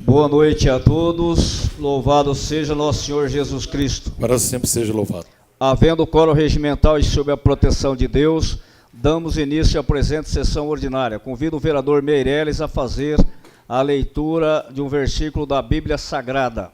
Boa noite a todos, louvado seja nosso Senhor Jesus Cristo. Para sempre seja louvado. Havendo quórum regimental e sob a proteção de Deus, damos início à presente sessão ordinária. Convido o vereador Meireles a fazer a leitura de um versículo da Bíblia Sagrada.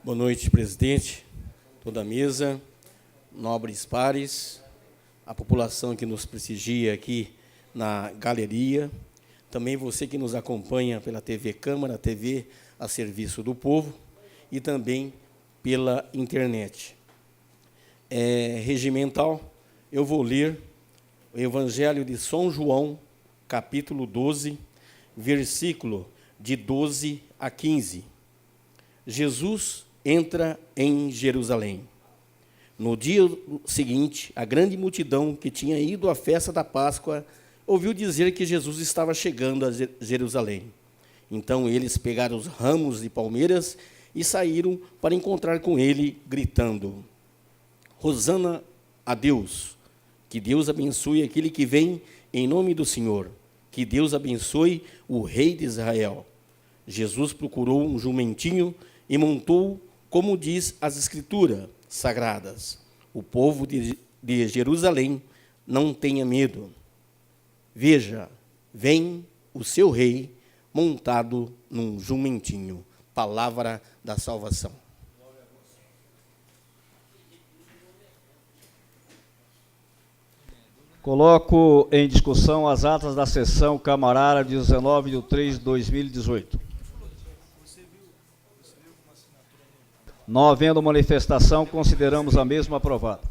Boa noite, presidente, toda a mesa, nobres pares, a população que nos prestigia aqui na galeria, também você que nos acompanha pela TV Câmara, TV a serviço do povo, e também pela internet. Regimental, eu vou ler o Evangelho de São João, capítulo 12, versículo de 12 a 15. Jesus entra em Jerusalém. No dia seguinte, a grande multidão que tinha ido à festa da Páscoa ouviu dizer que Jesus estava chegando a Jerusalém. Então eles pegaram os ramos de palmeiras e saíram para encontrar com ele, gritando: Hosana a Deus! Que Deus abençoe aquele que vem em nome do Senhor. Que Deus abençoe o Rei de Israel. Jesus procurou um jumentinho e montou, como diz as Escrituras sagradas: o povo de Jerusalém, não tenha medo. Veja, vem o seu rei montado num jumentinho. Palavra da salvação. Coloco em discussão as atas da sessão camarária de 19/3/2018. Não havendo manifestação, consideramos a mesma aprovada.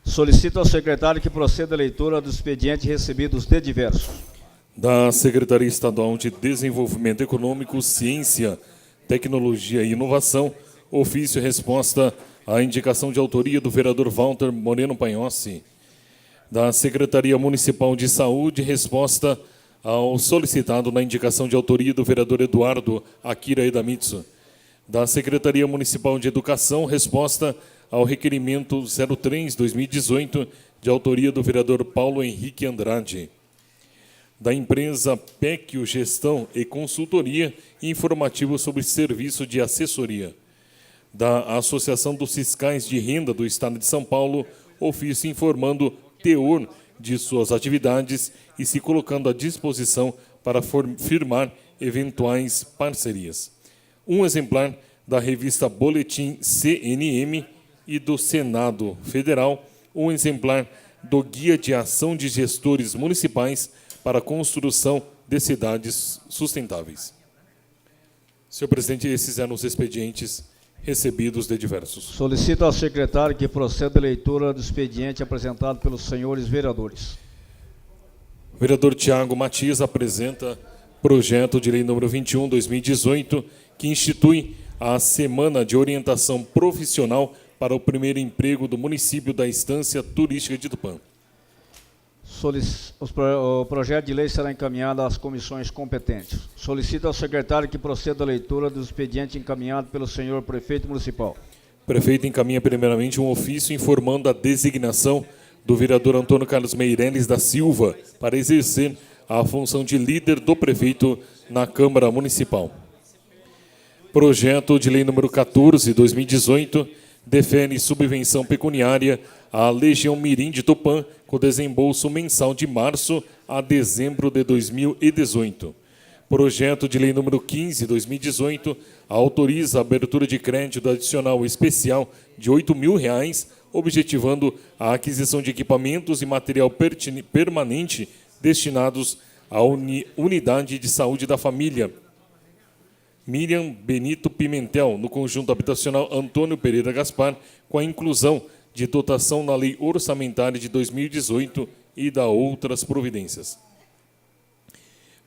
Solicito ao secretário que proceda a leitura do expediente recebidos de diversos. Da Secretaria Estadual de Desenvolvimento Econômico, Ciência, Tecnologia e Inovação, ofício e resposta à indicação de autoria do vereador Walter Moreno Panhossi. Da Secretaria Municipal de Saúde, resposta ao solicitado na indicação de autoria do vereador Eduardo Akira Edamitsu. Da Secretaria Municipal de Educação, resposta ao requerimento 03/2018, de autoria do vereador Paulo Henrique Andrade. Da empresa PECIO Gestão e Consultoria, informativo sobre serviço de assessoria. Da Associação dos Fiscais de Renda do Estado de São Paulo, ofício informando teor de suas atividades e se colocando à disposição para firmar eventuais parcerias. Um exemplar da revista Boletim CNM e do Senado Federal, um exemplar do Guia de Ação de Gestores Municipais para a Construção de Cidades Sustentáveis. Senhor presidente, esses eram os expedientes recebidos de diversos. Solicito ao secretário que proceda a leitura do expediente apresentado pelos senhores vereadores. O vereador Tiago Matias apresenta projeto de lei número 21/2018, que institui a Semana de Orientação Profissional para o primeiro emprego do município da Estância Turística de Tupã. O projeto de lei será encaminhado às comissões competentes. Solicito ao secretário que proceda a leitura do expediente encaminhado pelo senhor prefeito municipal. O prefeito encaminha primeiramente um ofício informando a designação do vereador Antônio Carlos Meireles da Silva para exercer a função de líder do prefeito na Câmara Municipal. Projeto de lei número 14/2018 defere subvenção pecuniária à Legião Mirim de Tupã com desembolso mensal de março a dezembro de 2018. Projeto de lei número 15/2018 autoriza a abertura de crédito adicional especial de R$ 8.000, objetivando a aquisição de equipamentos e material permanente destinados à Unidade de Saúde da Família Miriam Benito Pimentel, no conjunto habitacional Antônio Pereira Gaspar, com a inclusão de dotação na Lei Orçamentária de 2018 e da outras providências.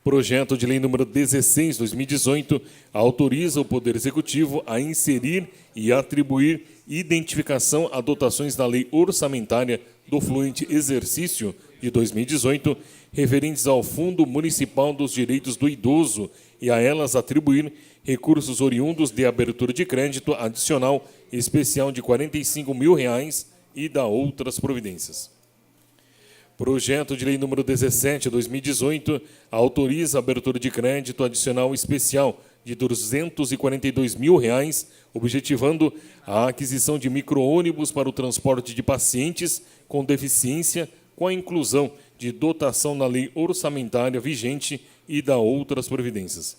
Projeto de lei número 16/2018 autoriza o Poder Executivo a inserir e atribuir identificação a dotações da Lei Orçamentária do fluente exercício de 2018, referentes ao Fundo Municipal dos Direitos do Idoso e a elas atribuir recursos oriundos de abertura de crédito adicional especial de R$ 45 mil e da outras providências. Projeto de Lei número 17/2018 autoriza a abertura de crédito adicional especial de R$ 242 mil, objetivando a aquisição de micro-ônibus para o transporte de pacientes com deficiência, com a inclusão de dotação na lei orçamentária vigente e da outras providências.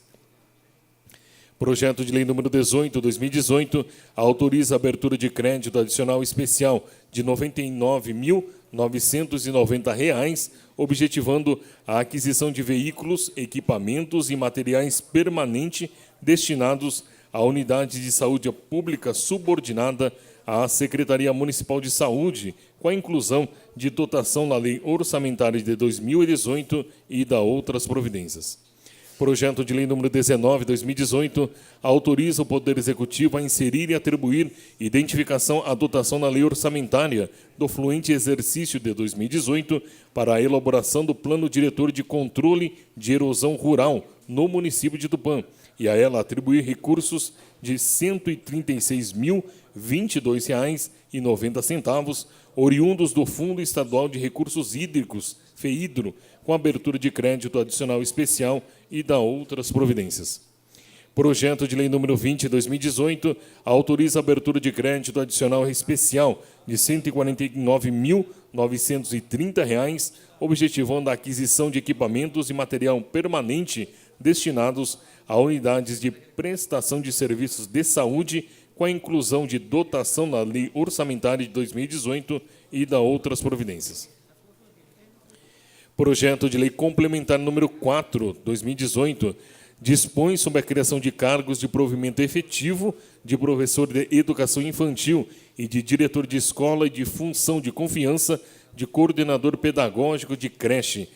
Projeto de Lei número 18/2018 autoriza a abertura de crédito adicional especial de R$ 99.990, objetivando a aquisição de veículos, equipamentos e materiais permanentes destinados à unidade de saúde pública subordinada à Secretaria Municipal de Saúde, com a inclusão de dotação na Lei Orçamentária de 2018 e da outras providências. Projeto de Lei número 19/2018 autoriza o Poder Executivo a inserir e atribuir identificação à dotação na Lei Orçamentária do fluente exercício de 2018 para a elaboração do Plano Diretor de Controle de Erosão Rural no município de Tupã e a ela atribuir recursos de R$ 136.022,90, oriundos do Fundo Estadual de Recursos Hídricos, FEHIDRO, com abertura de crédito adicional especial e da outras providências. Projeto de Lei número 20/2018 autoriza a abertura de crédito adicional especial de R$ 149.930, objetivando a aquisição de equipamentos e material permanente destinados a unidades de prestação de serviços de saúde, com a inclusão de dotação na Lei Orçamentária de 2018 e da outras providências. Projeto de Lei Complementar número 4/2018 dispõe sobre a criação de cargos de provimento efetivo de professor de educação infantil e de diretor de escola e de função de confiança de coordenador pedagógico de creche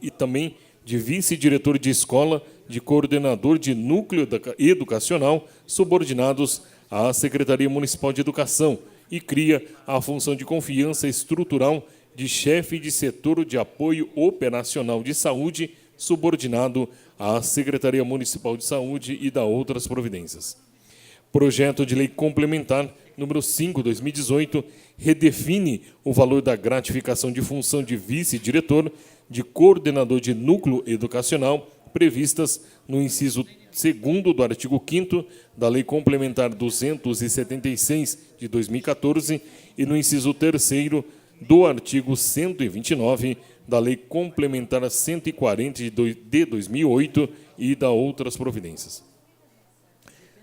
e também de vice-diretor de escola, de coordenador de núcleo educacional subordinados à Secretaria Municipal de Educação e cria a função de confiança estrutural de chefe de setor de apoio operacional de saúde, subordinado à Secretaria Municipal de Saúde e da outras providências. Projeto de Lei Complementar número 5/2018 redefine o valor da gratificação de função de vice-diretor, de coordenador de núcleo educacional, previstas no inciso 2º do artigo 5º da Lei Complementar 276 de 2014 e no inciso 3º do artigo 129 da Lei Complementar 140 de 2008 e da outras providências.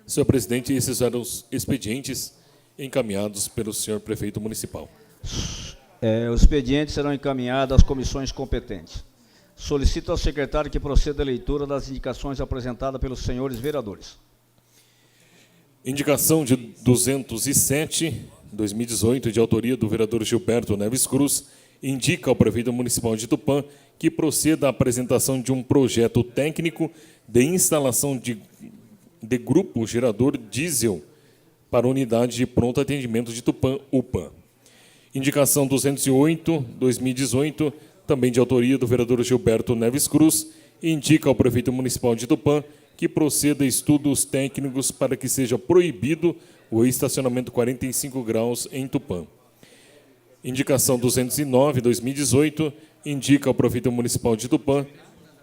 Senhor presidente, esses eram os expedientes encaminhados pelo senhor prefeito municipal. Os expedientes serão encaminhados às comissões competentes. Solicito ao secretário que proceda à leitura das indicações apresentadas pelos senhores vereadores. Indicação de 207, 2018, de autoria do vereador Gilberto Neves Cruz, indica ao prefeito municipal de Tupã que proceda à apresentação de um projeto técnico de instalação de grupo gerador diesel para a unidade de pronto atendimento de Tupã, UPA. Indicação 208, 2018, também de autoria do vereador Gilberto Neves Cruz, indica ao prefeito municipal de Tupã que proceda a estudos técnicos para que seja proibido o estacionamento 45 graus em Tupã. Indicação 209, 2018, indica ao prefeito municipal de Tupã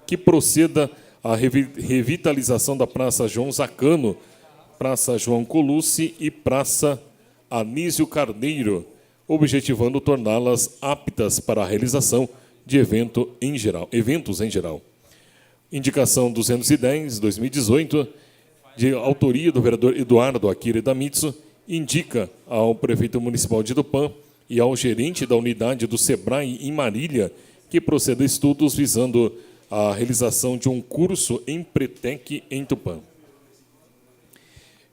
que proceda à revitalização da Praça João Zacano, Praça João Colucci e Praça Anísio Carneiro, objetivando torná-las aptas para a realização de eventos em geral. Indicação 210, 2018, de autoria do vereador Eduardo Akira Damitsu, indica ao prefeito municipal de Tupã e ao gerente da unidade do SEBRAE em Marília que proceda a estudos visando a realização de um curso em Pretec em Tupã.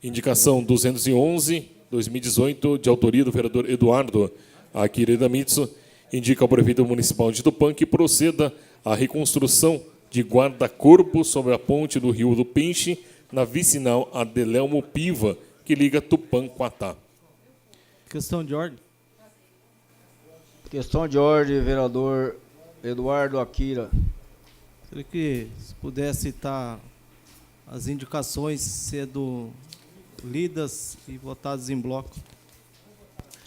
Indicação 211, 2018, de autoria do vereador Eduardo Akira Damitsu, indica ao prefeito municipal de Tupã que proceda à reconstrução de guarda-corpo sobre a ponte do Rio do Peixe, na vicinal Adelelmo Piva, que liga Tupã com Atá. Questão de ordem. Questão de ordem, vereador Eduardo Akira. Queria que se pudesse citar as indicações sendo lidas e votadas em bloco.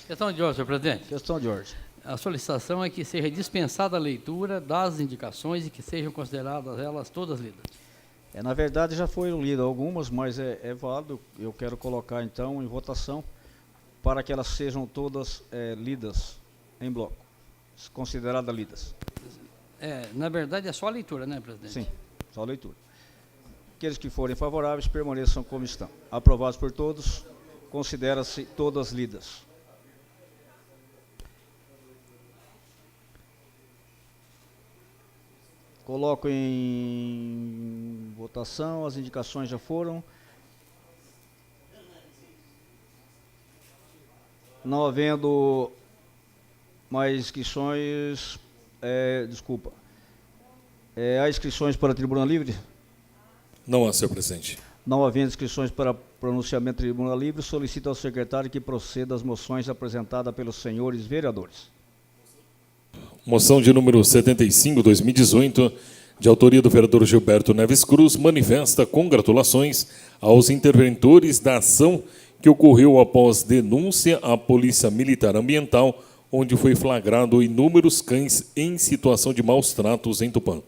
Questão de ordem, senhor presidente. Questão de ordem. A solicitação é que seja dispensada a leitura das indicações e que sejam consideradas elas todas lidas. Na verdade, já foram lidas algumas, mas é válido. Eu quero colocar, então, em votação para que elas sejam todas lidas em bloco, consideradas lidas. Na verdade, é só a leitura, né, presidente? Sim, só a leitura. Aqueles que forem favoráveis permaneçam como estão. Aprovados por todos, considera-se todas lidas. Coloco em votação, as indicações já foram. Não havendo mais inscrições, há inscrições para a tribuna livre? Não há, senhor presidente. Não havendo inscrições para pronunciamento de tribuna livre, solicito ao secretário que proceda às moções apresentadas pelos senhores vereadores. Moção de número 75, 2018, de autoria do vereador Gilberto Neves Cruz, manifesta congratulações aos interventores da ação que ocorreu após denúncia à Polícia Militar Ambiental, onde foi flagrado inúmeros cães em situação de maus tratos em Tupã.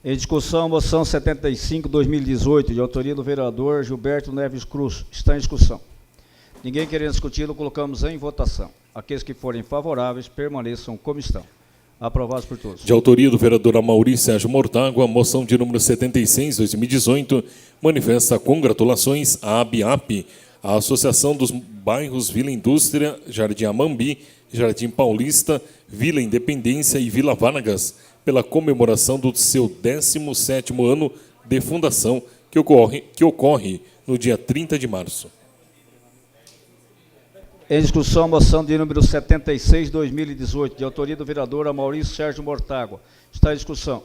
Em discussão, moção 75, 2018, de autoria do vereador Gilberto Neves Cruz. Está em discussão. Ninguém querendo discuti-lo, colocamos em votação. Aqueles que forem favoráveis, permaneçam como estão. Aprovados por todos. De autoria do vereador Amaury Sérgio Mortágua, moção de número 76, 2018, manifesta congratulações à ABIAP, a Associação dos Bairros Vila Indústria, Jardim Amambi, Jardim Paulista, Vila Independência e Vila Vargas, pela comemoração do seu 17º ano de fundação, que ocorre no dia 30 de março. Em discussão, moção de número 76, 2018, de autoria do vereador Amaury Sérgio Mortágua. Está em discussão.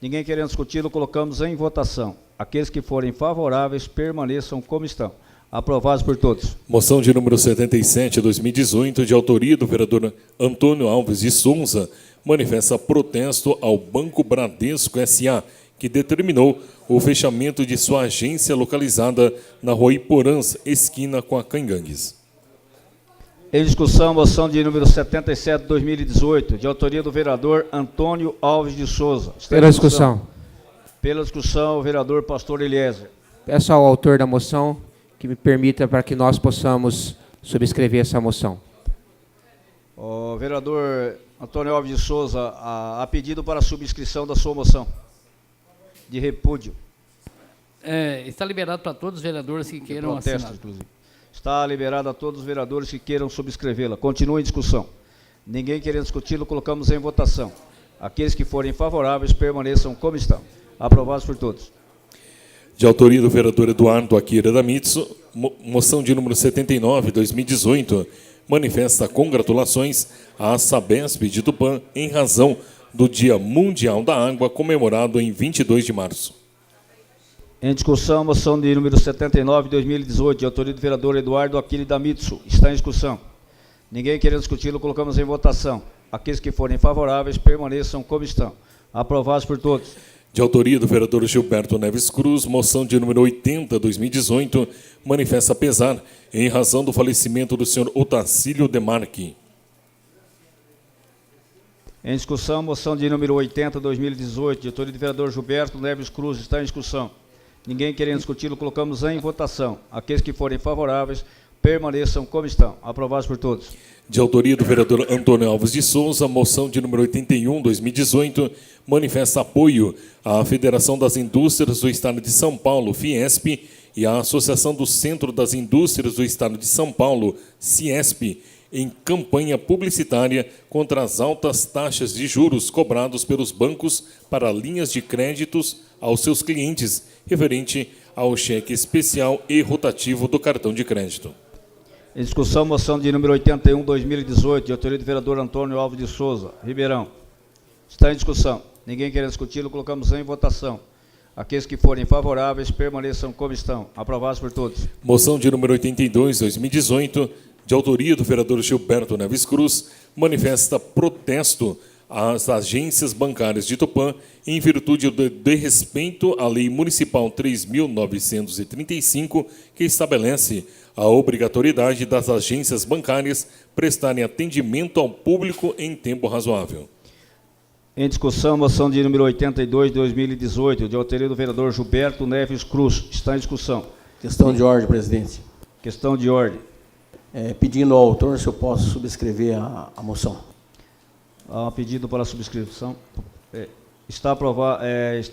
Ninguém querendo discuti-lo, colocamos em votação. Aqueles que forem favoráveis, permaneçam como estão. Aprovados por todos. Moção de número 77, 2018, de autoria do vereador Antônio Alves de Souza, manifesta protesto ao Banco Bradesco S.A., que determinou o fechamento de sua agência localizada na Rua Iporãs, esquina com a Cangangues. Em discussão, moção de número 77, 2018, de autoria do vereador Antônio Alves de Souza. Pela discussão. Pela discussão, o vereador Pastor Eliezer. Peço ao autor da moção que me permita para que nós possamos subscrever essa moção. O vereador Antônio Alves de Souza, há pedido para a subscrição da sua moção de repúdio. Está liberado para todos os vereadores que queiram protesto, assinar. inclusive. Está liberado a todos os vereadores que queiram subscrevê-la. Continua em discussão. Ninguém querendo discuti-lo, colocamos em votação. Aqueles que forem favoráveis, permaneçam como estão. Aprovados por todos. De autoria do vereador Eduardo Akira Damitsu, moção de número 79, 2018, manifesta congratulações à Sabesp de Tupã em razão do Dia Mundial da Água, comemorado em 22 de março. Em discussão, moção de número 79, 2018, de autoria do vereador Eduardo Akira Damitsu. Está em discussão. Ninguém querendo discuti-lo, colocamos em votação. Aqueles que forem favoráveis, permaneçam como estão. Aprovados por todos. De autoria do vereador Gilberto Neves Cruz, moção de número 80, 2018, manifesta pesar em razão do falecimento do senhor Otacílio Demarque. Em discussão, moção de número 80, 2018, de autoria do vereador Gilberto Neves Cruz. Está em discussão. Ninguém querendo discuti-lo, colocamos em votação. Aqueles que forem favoráveis, permaneçam como estão. Aprovados por todos. De autoria do vereador Antônio Alves de Souza, moção de número 81, 2018, manifesta apoio à Federação das Indústrias do Estado de São Paulo, Fiesp, e à Associação do Centro das Indústrias do Estado de São Paulo, Ciesp, em campanha publicitária contra as altas taxas de juros cobrados pelos bancos para linhas de créditos aos seus clientes, referente ao cheque especial e rotativo do cartão de crédito. Em discussão, moção de número 81, 2018, de autoria do vereador Antônio Alves de Souza, Ribeirão. Está em discussão. Ninguém querendo discuti-lo, colocamos em votação. Aqueles que forem favoráveis, permaneçam como estão. Aprovados por todos. Moção de número 82, 2018, de autoria do vereador Gilberto Neves Cruz, manifesta protesto às agências bancárias de Tupã, em virtude do desrespeito à Lei Municipal 3.935, que estabelece a obrigatoriedade das agências bancárias prestarem atendimento ao público em tempo razoável. Em discussão, moção de número 82, 2018, de autoria do vereador Gilberto Neves Cruz. Está em discussão. Questão de ordem, presidente. Questão de ordem. Pedindo ao autor se eu posso subscrever a moção. Há um pedido para subscrição. Está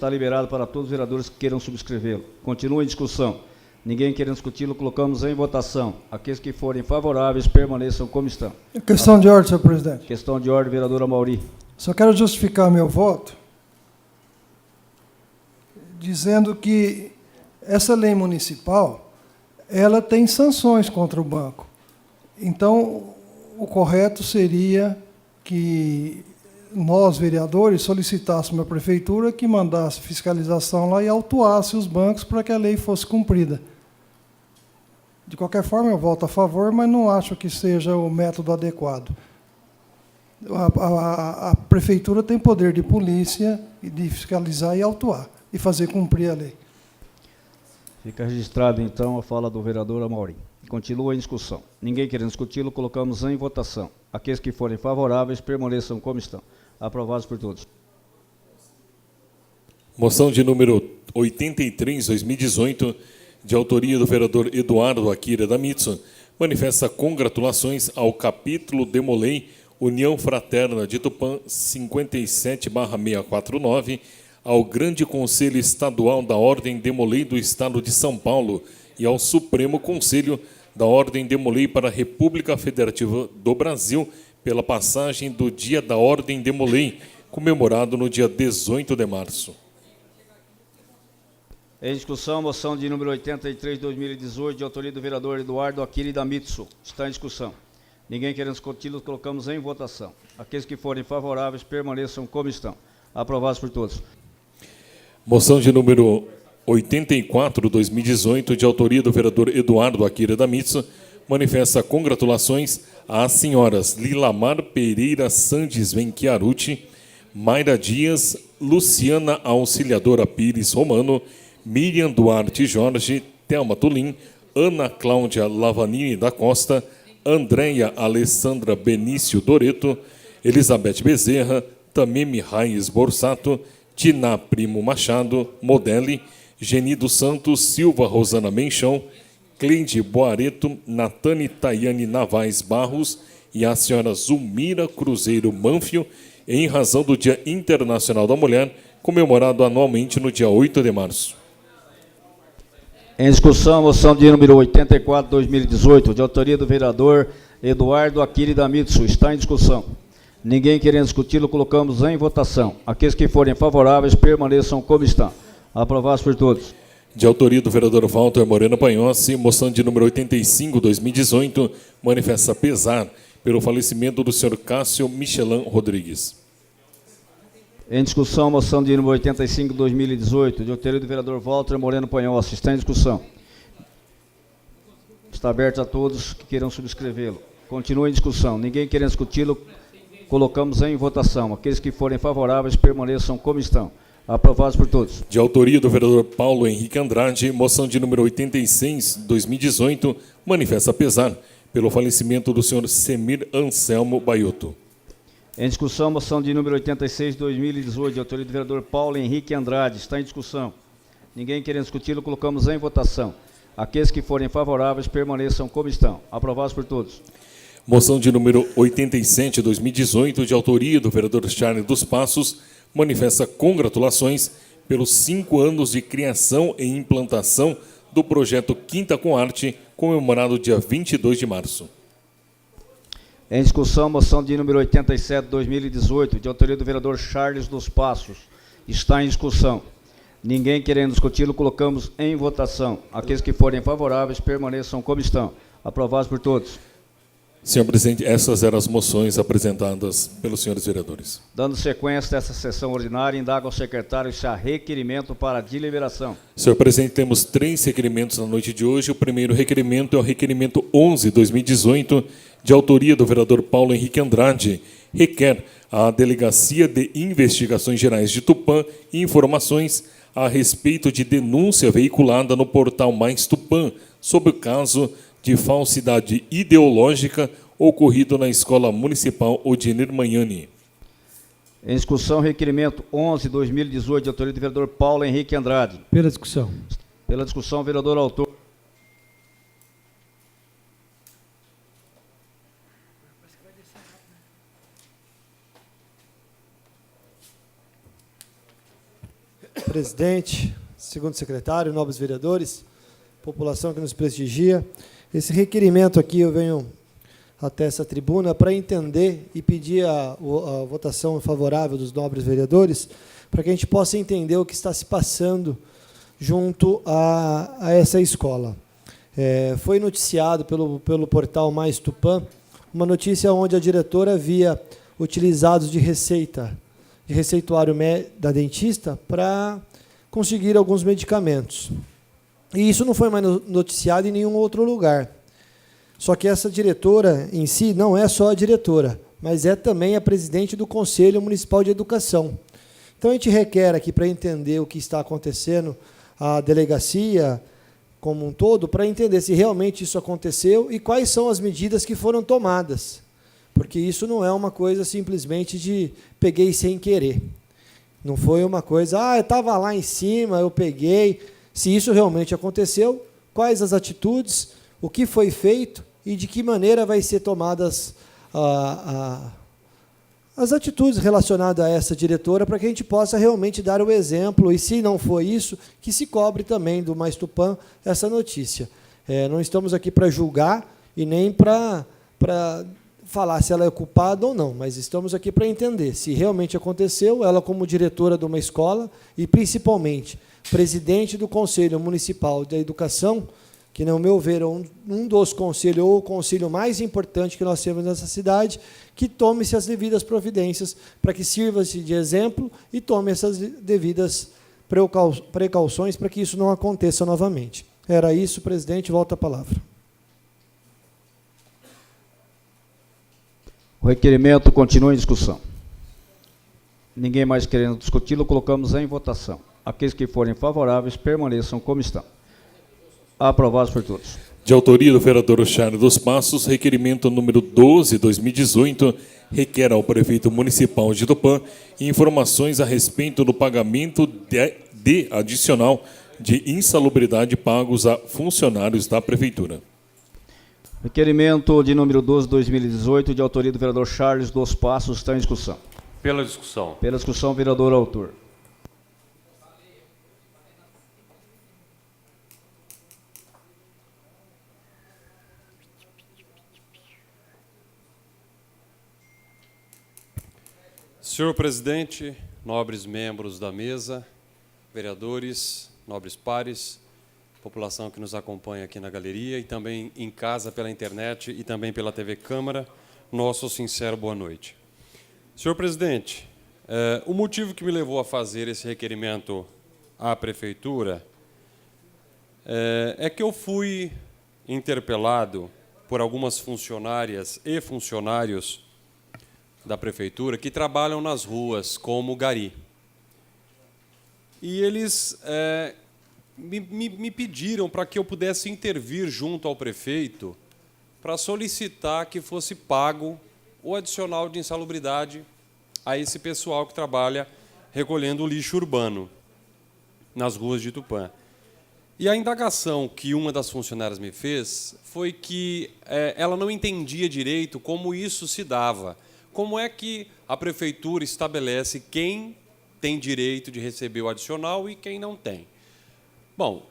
liberado para todos os vereadores que queiram subscrevê-lo. Continua em discussão. Ninguém querendo discuti-lo, colocamos em votação. Aqueles que forem favoráveis permaneçam como estão. Questão de ordem, senhor presidente. Questão de ordem, vereadora Mauri. Só quero justificar meu voto dizendo que essa lei municipal, ela tem sanções contra o banco. Então, o correto seria que nós, vereadores, solicitássemos à prefeitura que mandasse fiscalização lá e autuasse os bancos para que a lei fosse cumprida. De qualquer forma, eu voto a favor, mas não acho que seja o método adequado. A prefeitura tem poder de polícia, de fiscalizar e autuar, e fazer cumprir a lei. Fica registrado, então, a fala do vereador Amaury. Continua em discussão. Ninguém querendo discuti-lo, colocamos em votação. Aqueles que forem favoráveis permaneçam como estão. Aprovados por todos. Moção de número 83, 2018, de autoria do vereador Eduardo Akira da Mitsu, manifesta congratulações ao capítulo Demolei União Fraterna de Tupã 57/649, ao Grande Conselho Estadual da Ordem Demolei do Estado de São Paulo e ao Supremo Conselho da Ordem Demolei para a República Federativa do Brasil pela passagem do Dia da Ordem Demolei, comemorado no dia 18 de março. Em discussão, moção de número 83, 2018, de autoria do vereador Eduardo Akira da Mitsu. Está em discussão. Ninguém querendo discuti-lo, colocamos em votação. Aqueles que forem favoráveis permaneçam como estão. Aprovados por todos. Moção de número 84, 2018, de autoria do vereador Eduardo Akira da Mitsu, manifesta congratulações às senhoras Lilamar Pereira Sandes Venchiaruti, Mayra Dias, Luciana Auxiliadora Pires Romano, Miriam Duarte Jorge, Thelma Tulim, Ana Cláudia Lavanini da Costa, Andréia Alessandra Benício Doreto, Elizabeth Bezerra, Tamemi Raiz Borsato, Tina Primo Machado, Modele, Geni dos Santos, Silva Rosana Menchão, Cleide Boareto, Natane Tayane Navais Barros e a senhora Zulmira Cruzeiro Manfio, em razão do Dia Internacional da Mulher, comemorado anualmente no dia 8 de março. Em discussão, moção de número 84, 2018, de autoria do vereador Eduardo Akira da Mitsu. Está em discussão. Ninguém querendo discuti-lo, colocamos em votação. Aqueles que forem favoráveis permaneçam como estão. Aprovados por todos. De autoria do vereador Walter Moreno Panhossi, moção de número 85, 2018, manifesta pesar pelo falecimento do senhor Cássio Michelin Rodrigues. Em discussão, moção de número 85, 2018, de autoria do vereador Walter Moreno Panhossi. Está em discussão. Está aberto a todos que queiram subscrevê-lo. Continua em discussão. Ninguém querendo discuti-lo, colocamos em votação. Aqueles que forem favoráveis permaneçam como estão. Aprovados por todos. De autoria do vereador Paulo Henrique Andrade, moção de número 86, 2018, manifesta pesar pelo falecimento do senhor Semir Anselmo Baiotto. Em discussão, moção de número 86, 2018, de autoria do vereador Paulo Henrique Andrade. Está em discussão. Ninguém querendo discuti-lo, colocamos em votação. Aqueles que forem favoráveis permaneçam como estão. Aprovados por todos. Moção de número 87, 2018, de autoria do vereador Charles dos Passos, manifesta congratulações pelos 5 anos de criação e implantação do projeto Quinta com Arte, comemorado dia 22 de março. Em discussão, moção de número 87, 2018, de autoria do vereador Charles dos Passos. Está em discussão. Ninguém querendo discuti-lo, colocamos em votação. Aqueles que forem favoráveis permaneçam como estão. Aprovados por todos. Senhor presidente, essas eram as moções apresentadas pelos senhores vereadores. Dando sequência dessa sessão ordinária, indago ao secretário se há requerimento para deliberação. Senhor presidente, temos 3 requerimentos na noite de hoje. O primeiro requerimento é o requerimento 11, 2018, de autoria do vereador Paulo Henrique Andrade, requer à Delegacia de Investigações Gerais de Tupã informações a respeito de denúncia veiculada no portal Mais Tupã sobre o caso de falsidade ideológica ocorrido na Escola Municipal Odinir Magnani. Em discussão, requerimento 11/2018, de autoria do vereador Paulo Henrique Andrade. Pela discussão. Pela discussão, vereador autor. Presidente, segundo secretário, nobres vereadores, população que nos prestigia, esse requerimento aqui eu venho até essa tribuna para entender e pedir a votação favorável dos nobres vereadores para que a gente possa entender o que está se passando junto a essa escola. Foi noticiado pelo portal Mais Tupã uma notícia onde a diretora havia utilizados de receituário da dentista para conseguir alguns medicamentos. E isso não foi mais noticiado em nenhum outro lugar. Só que essa diretora em si não é só a diretora, mas é também a presidente do Conselho Municipal de Educação. Então a gente requer aqui para entender o que está acontecendo, a delegacia como um todo, para entender se realmente isso aconteceu e quais são as medidas que foram tomadas. Porque isso não é uma coisa simplesmente de peguei sem querer. Não foi uma coisa, eu estava lá em cima, eu peguei. Se isso realmente aconteceu, quais as atitudes, o que foi feito e de que maneira vai ser tomadas as atitudes relacionadas a essa diretora para que a gente possa realmente dar o exemplo e, se não for isso, que se cobre também do Mais Tupã essa notícia. Não estamos aqui para julgar e nem para falar se ela é culpada ou não, mas estamos aqui para entender se realmente aconteceu, ela como diretora de uma escola e, principalmente, presidente do Conselho Municipal da Educação, que, no meu ver, é um dos conselhos, ou o conselho mais importante que nós temos nessa cidade, que tome-se as devidas providências para que sirva-se de exemplo e tome essas devidas precauções para que isso não aconteça novamente. Era isso, presidente, volta a palavra. O requerimento continua em discussão. Ninguém mais querendo discuti-lo, colocamos em votação. Aqueles que forem favoráveis permaneçam como estão. Aprovados por todos. De autoria do vereador Charles dos Passos, requerimento número 12/2018, requer ao prefeito municipal de Tupã informações a respeito do pagamento de adicional de insalubridade pagos a funcionários da prefeitura. Requerimento de número 12/2018, de autoria do vereador Charles dos Passos, está em discussão. Pela discussão. Pela discussão, vereador autor. Senhor presidente, nobres membros da mesa, vereadores, nobres pares, população que nos acompanha aqui na galeria e também em casa pela internet e também pela TV Câmara, nosso sincero boa noite. Senhor presidente, o motivo que me levou a fazer esse requerimento à prefeitura é que eu fui interpelado por algumas funcionárias e funcionários da prefeitura que trabalham nas ruas como gari. E eles me pediram para que eu pudesse intervir junto ao prefeito para solicitar que fosse pago o adicional de insalubridade a esse pessoal que trabalha recolhendo o lixo urbano nas ruas de Tupã. E a indagação que uma das funcionárias me fez foi que ela não entendia direito como isso se dava. Como é que a prefeitura estabelece quem tem direito de receber o adicional e quem não tem? Bom,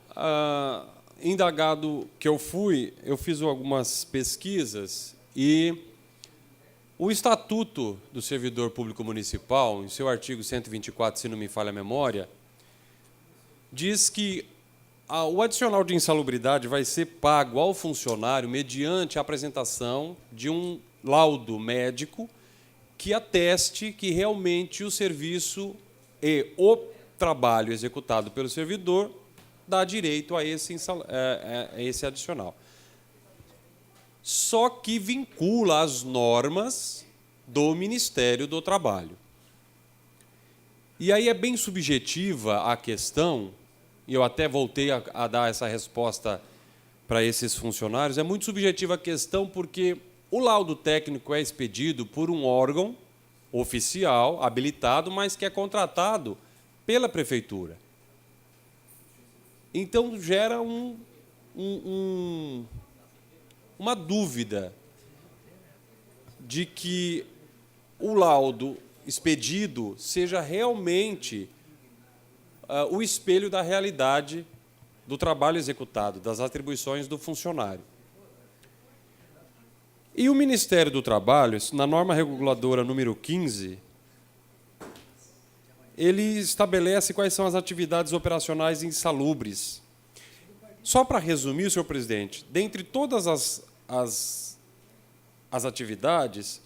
indagado que eu fui, eu fiz algumas pesquisas e o Estatuto do Servidor Público Municipal, em seu artigo 124, se não me falha a memória, diz que o adicional de insalubridade vai ser pago ao funcionário mediante a apresentação de um laudo médico que ateste que realmente o serviço e o trabalho executado pelo servidor dá direito a esse adicional. só que vincula as normas do Ministério do Trabalho. E aí é bem subjetiva a questão, e eu até voltei a dar essa resposta para esses funcionários, é muito subjetiva a questão porque o laudo técnico é expedido por um órgão oficial, habilitado, mas que é contratado pela prefeitura. Então, gera uma dúvida de que o laudo expedido seja realmente o espelho da realidade do trabalho executado, das atribuições do funcionário. E o Ministério do Trabalho, na norma reguladora número 15, ele estabelece quais são as atividades operacionais insalubres. Só para resumir, senhor presidente, dentre todas as atividades,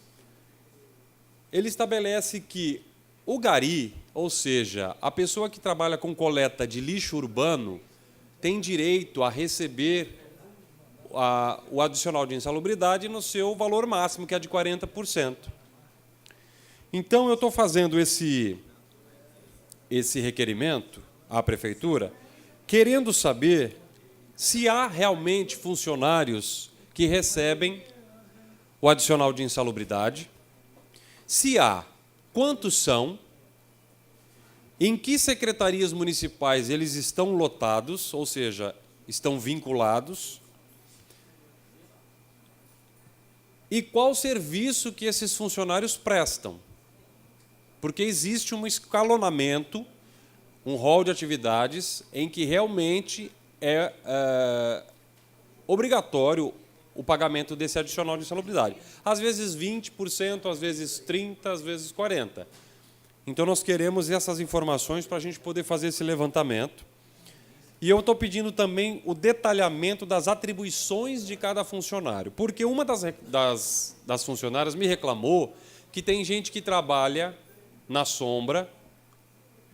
ele estabelece que o gari, ou seja, a pessoa que trabalha com coleta de lixo urbano, tem direito a receber o adicional de insalubridade no seu valor máximo, que é de 40%. Então, eu estou fazendo esse requerimento à prefeitura, querendo saber se há realmente funcionários que recebem o adicional de insalubridade, se há, quantos são, em que secretarias municipais eles estão lotados, ou seja, estão vinculados, e qual serviço que esses funcionários prestam. Porque existe um escalonamento, um rol de atividades em que realmente é obrigatório o pagamento desse adicional de insalubridade. Às vezes 20%, às vezes 30%, às vezes 40%. Então, nós queremos essas informações para a gente poder fazer esse levantamento. E eu estou pedindo também o detalhamento das atribuições de cada funcionário, porque uma das funcionárias me reclamou que tem gente que trabalha na sombra,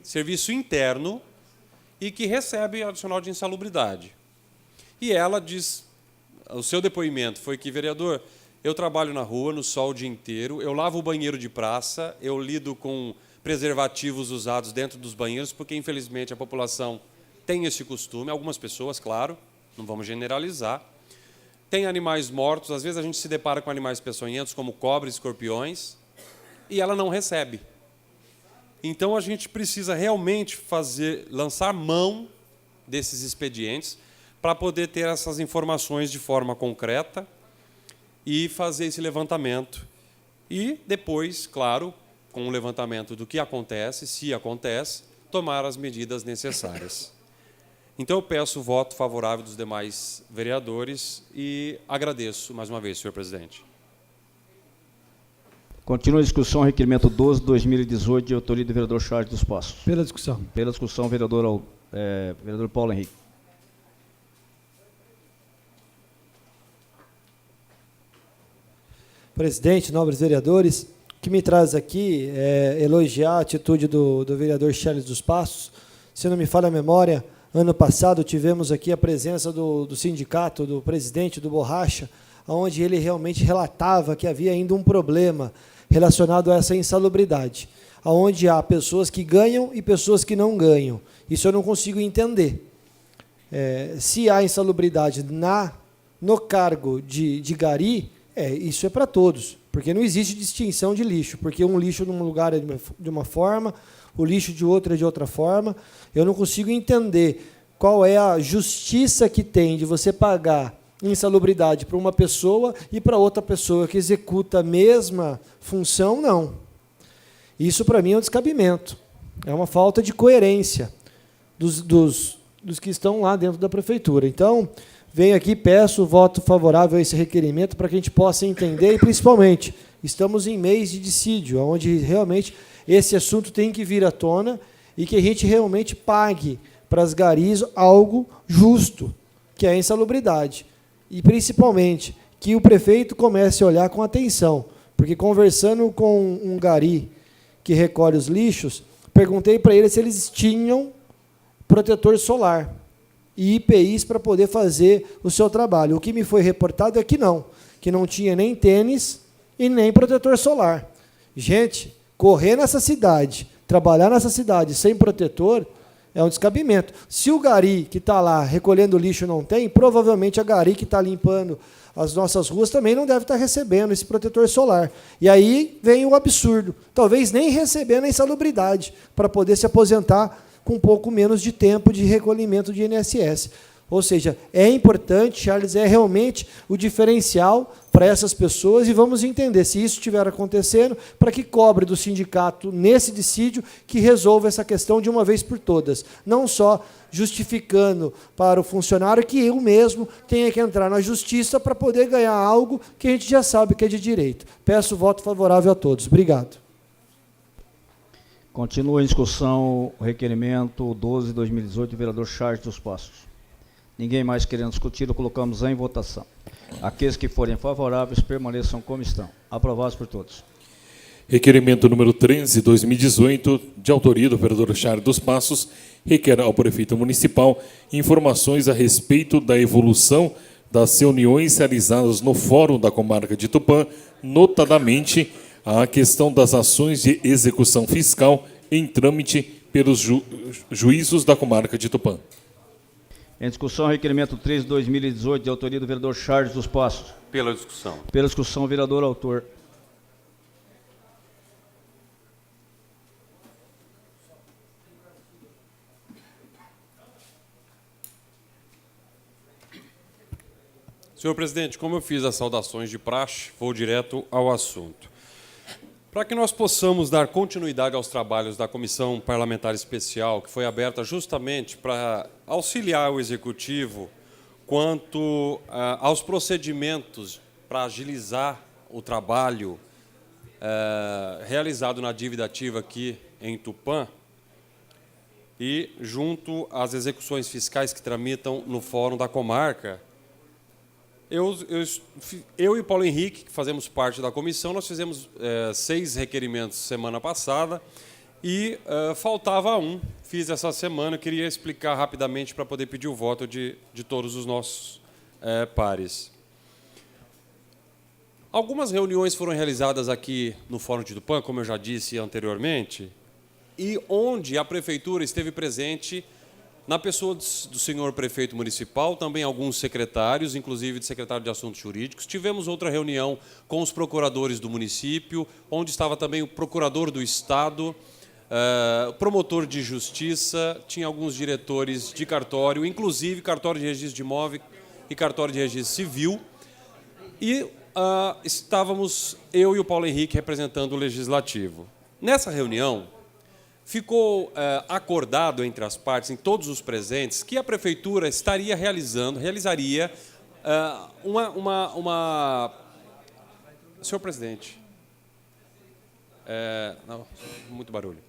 serviço interno, e que recebe adicional de insalubridade. E ela diz, o seu depoimento foi que, vereador, eu trabalho na rua, no sol o dia inteiro, eu lavo o banheiro de praça, eu lido com preservativos usados dentro dos banheiros, porque, infelizmente, a população tem esse costume, algumas pessoas, claro, não vamos generalizar. Tem animais mortos, às vezes a gente se depara com animais peçonhentos, como cobras, escorpiões, e ela não recebe. Então, a gente precisa realmente lançar mão desses expedientes para poder ter essas informações de forma concreta e fazer esse levantamento. E depois, claro, com o levantamento do que acontece, se acontece, tomar as medidas necessárias. Então, eu peço o voto favorável dos demais vereadores e agradeço mais uma vez, senhor presidente. Continua a discussão, requerimento 12/2018, de autoria do vereador Charles dos Passos. Pela discussão. Pela discussão, vereador Paulo Henrique. Presidente, nobres vereadores, o que me traz aqui é elogiar a atitude do vereador Charles dos Passos. Se não me falha a memória, ano passado tivemos aqui a presença do sindicato, do presidente do Borracha, onde ele realmente relatava que havia ainda um problema relacionado a essa insalubridade, onde há pessoas que ganham e pessoas que não ganham. Isso eu não consigo entender. Se há insalubridade no cargo de gari, isso é para todos, porque não existe distinção de lixo, porque um lixo num lugar é de uma forma, o lixo de outro é de outra forma. Eu não consigo entender qual é a justiça que tem de você pagar insalubridade para uma pessoa e para outra pessoa que executa a mesma função, não. Isso, para mim, é um descabimento. É uma falta de coerência dos que estão lá dentro da prefeitura. Então, venho aqui, peço o voto favorável a esse requerimento para que a gente possa entender, e, principalmente, estamos em mês de dissídio, onde realmente esse assunto tem que vir à tona e que a gente realmente pague para as garis algo justo, que é a insalubridade. E, principalmente, que o prefeito comece a olhar com atenção, porque, conversando com um gari que recolhe os lixos, perguntei para ele se eles tinham protetor solar e IPIs para poder fazer o seu trabalho. O que me foi reportado é que não, que não tinha nem tênis e nem protetor solar. Gente, correr nessa cidade, trabalhar nessa cidade sem protetor é um descabimento. Se o gari que está lá recolhendo lixo não tem, provavelmente a gari que está limpando as nossas ruas também não deve estar recebendo esse protetor solar. E aí vem o absurdo, talvez nem recebendo a insalubridade, para poder se aposentar com um pouco menos de tempo de recolhimento de INSS. Ou seja, é importante, Charles, é realmente o diferencial para essas pessoas, e vamos entender, se isso estiver acontecendo, para que cobre do sindicato, nesse dissídio, que resolva essa questão de uma vez por todas. Não só justificando para o funcionário que eu mesmo tenha que entrar na justiça para poder ganhar algo que a gente já sabe que é de direito. Peço voto favorável a todos. Obrigado. Continua em discussão o requerimento 12/2018 do vereador Charles dos Passos. Ninguém mais querendo discutir, o colocamos em votação. Aqueles que forem favoráveis permaneçam como estão. Aprovados por todos. Requerimento número 13/2018, de autoria do vereador Charles dos Passos, requer ao prefeito municipal informações a respeito da evolução das reuniões realizadas no Fórum da Comarca de Tupã, notadamente a questão das ações de execução fiscal em trâmite pelos juízos da Comarca de Tupã. Em discussão, requerimento 13/2018, de autoria do vereador Charles dos Passos. Pela discussão. Pela discussão, vereador autor. Senhor presidente, como eu fiz as saudações de praxe, vou direto ao assunto. Para que nós possamos dar continuidade aos trabalhos da Comissão Parlamentar Especial, que foi aberta justamente para auxiliar o Executivo quanto aos procedimentos para agilizar o trabalho realizado na dívida ativa aqui em Tupã e junto às execuções fiscais que tramitam no Fórum da Comarca, eu e Paulo Henrique, que fazemos parte da comissão, nós fizemos 6 requerimentos semana passada e faltava um. Fiz essa semana, queria explicar rapidamente para poder pedir o voto de todos os nossos pares. Algumas reuniões foram realizadas aqui no Fórum de Tupã, como eu já disse anteriormente, e onde a Prefeitura esteve presente na pessoa do senhor prefeito municipal, também alguns secretários, inclusive de secretário de Assuntos Jurídicos. Tivemos outra reunião com os procuradores do município, onde estava também o procurador do Estado, promotor de justiça, tinha alguns diretores de cartório, inclusive cartório de registro de imóvel e cartório de registro civil. E estávamos eu e o Paulo Henrique representando o Legislativo. Nessa reunião, ficou acordado entre as partes, em todos os presentes, que a Prefeitura realizaria uma... Senhor presidente, não, muito barulho.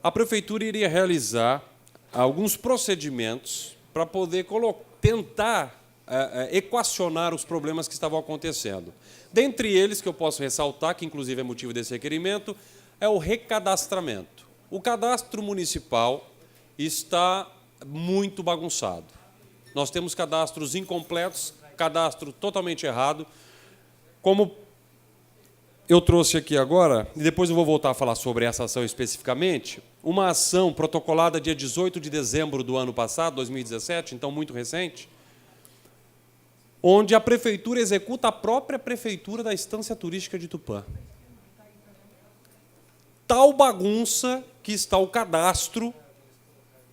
A Prefeitura iria realizar alguns procedimentos para poder tentar equacionar os problemas que estavam acontecendo. Dentre eles, que eu posso ressaltar, que inclusive é motivo desse requerimento, é o recadastramento. O cadastro municipal está muito bagunçado. Nós temos cadastros incompletos, cadastro totalmente errado. Como eu trouxe aqui agora, e depois eu vou voltar a falar sobre essa ação especificamente, uma ação protocolada dia 18 de dezembro do ano passado, 2017, então muito recente, onde a Prefeitura executa a própria Prefeitura da Estância Turística de Tupã. Tal bagunça que está o cadastro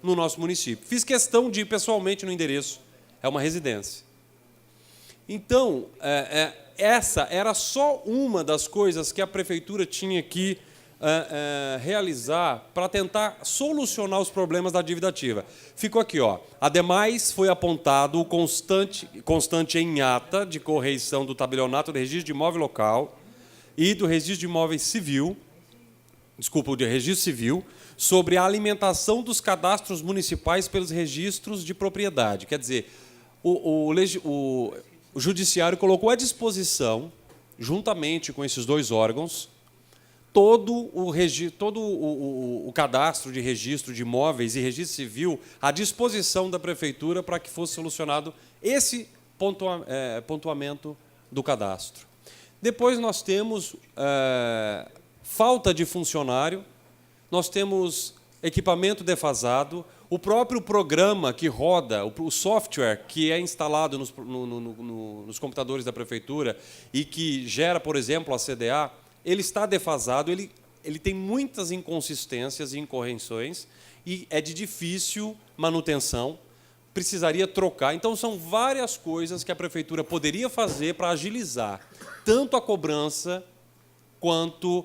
no nosso município. Fiz questão de ir pessoalmente no endereço. É uma residência. Então, essa era só uma das coisas que a Prefeitura tinha que realizar para tentar solucionar os problemas da dívida ativa. Ficou aqui, ó. Ademais, foi apontado o constante em ata de correição do tabelionato do registro de imóvel local e do registro de imóveis civil, o de registro civil, sobre a alimentação dos cadastros municipais pelos registros de propriedade. Quer dizer, o Judiciário colocou à disposição, juntamente com esses dois órgãos, todo o cadastro de registro de imóveis e registro civil à disposição da Prefeitura para que fosse solucionado esse pontuamento do cadastro. Depois nós temos falta de funcionário, nós temos equipamento defasado, o próprio programa que roda, o software que é instalado nos computadores da prefeitura e que gera, por exemplo, a CDA, ele está defasado, ele tem muitas inconsistências e incorreções e é de difícil manutenção, precisaria trocar. Então, são várias coisas que a prefeitura poderia fazer para agilizar tanto a cobrança quanto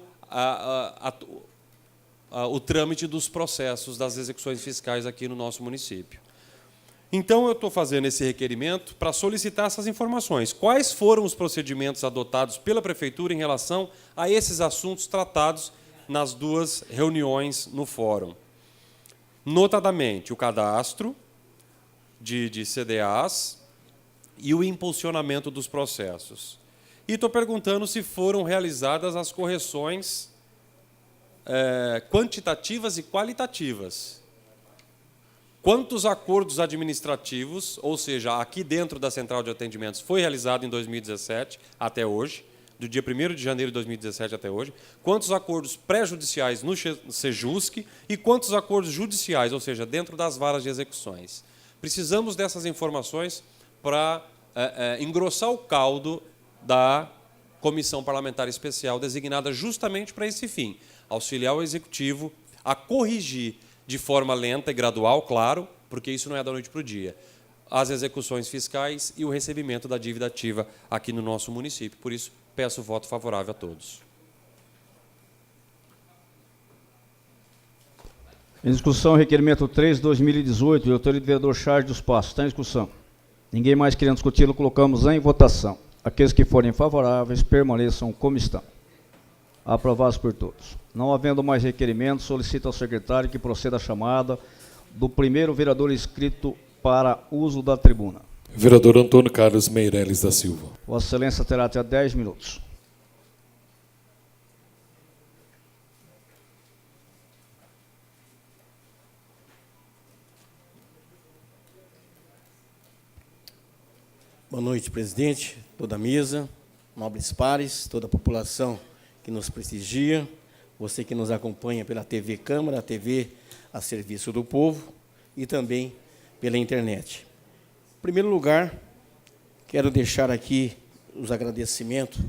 o trâmite dos processos das execuções fiscais aqui no nosso município. Então, eu estou fazendo esse requerimento para solicitar essas informações. Quais foram os procedimentos adotados pela prefeitura em relação a esses assuntos tratados nas 2 reuniões no fórum? Notadamente, o cadastro de CDAs e o impulsionamento dos processos. E estou perguntando se foram realizadas as correções quantitativas e qualitativas. Quantos acordos administrativos, ou seja, aqui dentro da Central de Atendimentos, foi realizado em 2017 até hoje, do dia 1º de janeiro de 2017 até hoje, quantos acordos pré-judiciais no Sejusc e quantos acordos judiciais, ou seja, dentro das varas de execuções. Precisamos dessas informações para engrossar o caldo da Comissão Parlamentar Especial, designada justamente para esse fim, auxiliar o Executivo a corrigir de forma lenta e gradual, claro, porque isso não é da noite para o dia, as execuções fiscais e o recebimento da dívida ativa aqui no nosso município. Por isso, peço voto favorável a todos. Em discussão, requerimento 3/2018, de autoria do vereador Charles dos Passos. Está em discussão. Ninguém mais querendo discuti-lo, colocamos em votação. Aqueles que forem favoráveis, permaneçam como estão. Aprovados por todos. Não havendo mais requerimentos, solicito ao secretário que proceda a chamada do primeiro vereador inscrito para uso da tribuna. Vereador Antônio Carlos Meireles da Silva. Vossa Excelência terá até 10 minutos. Boa noite, presidente, toda a mesa, nobres pares, toda a população que nos prestigia, você que nos acompanha pela TV Câmara, a TV a serviço do povo e também pela internet. Em primeiro lugar, quero deixar aqui os agradecimentos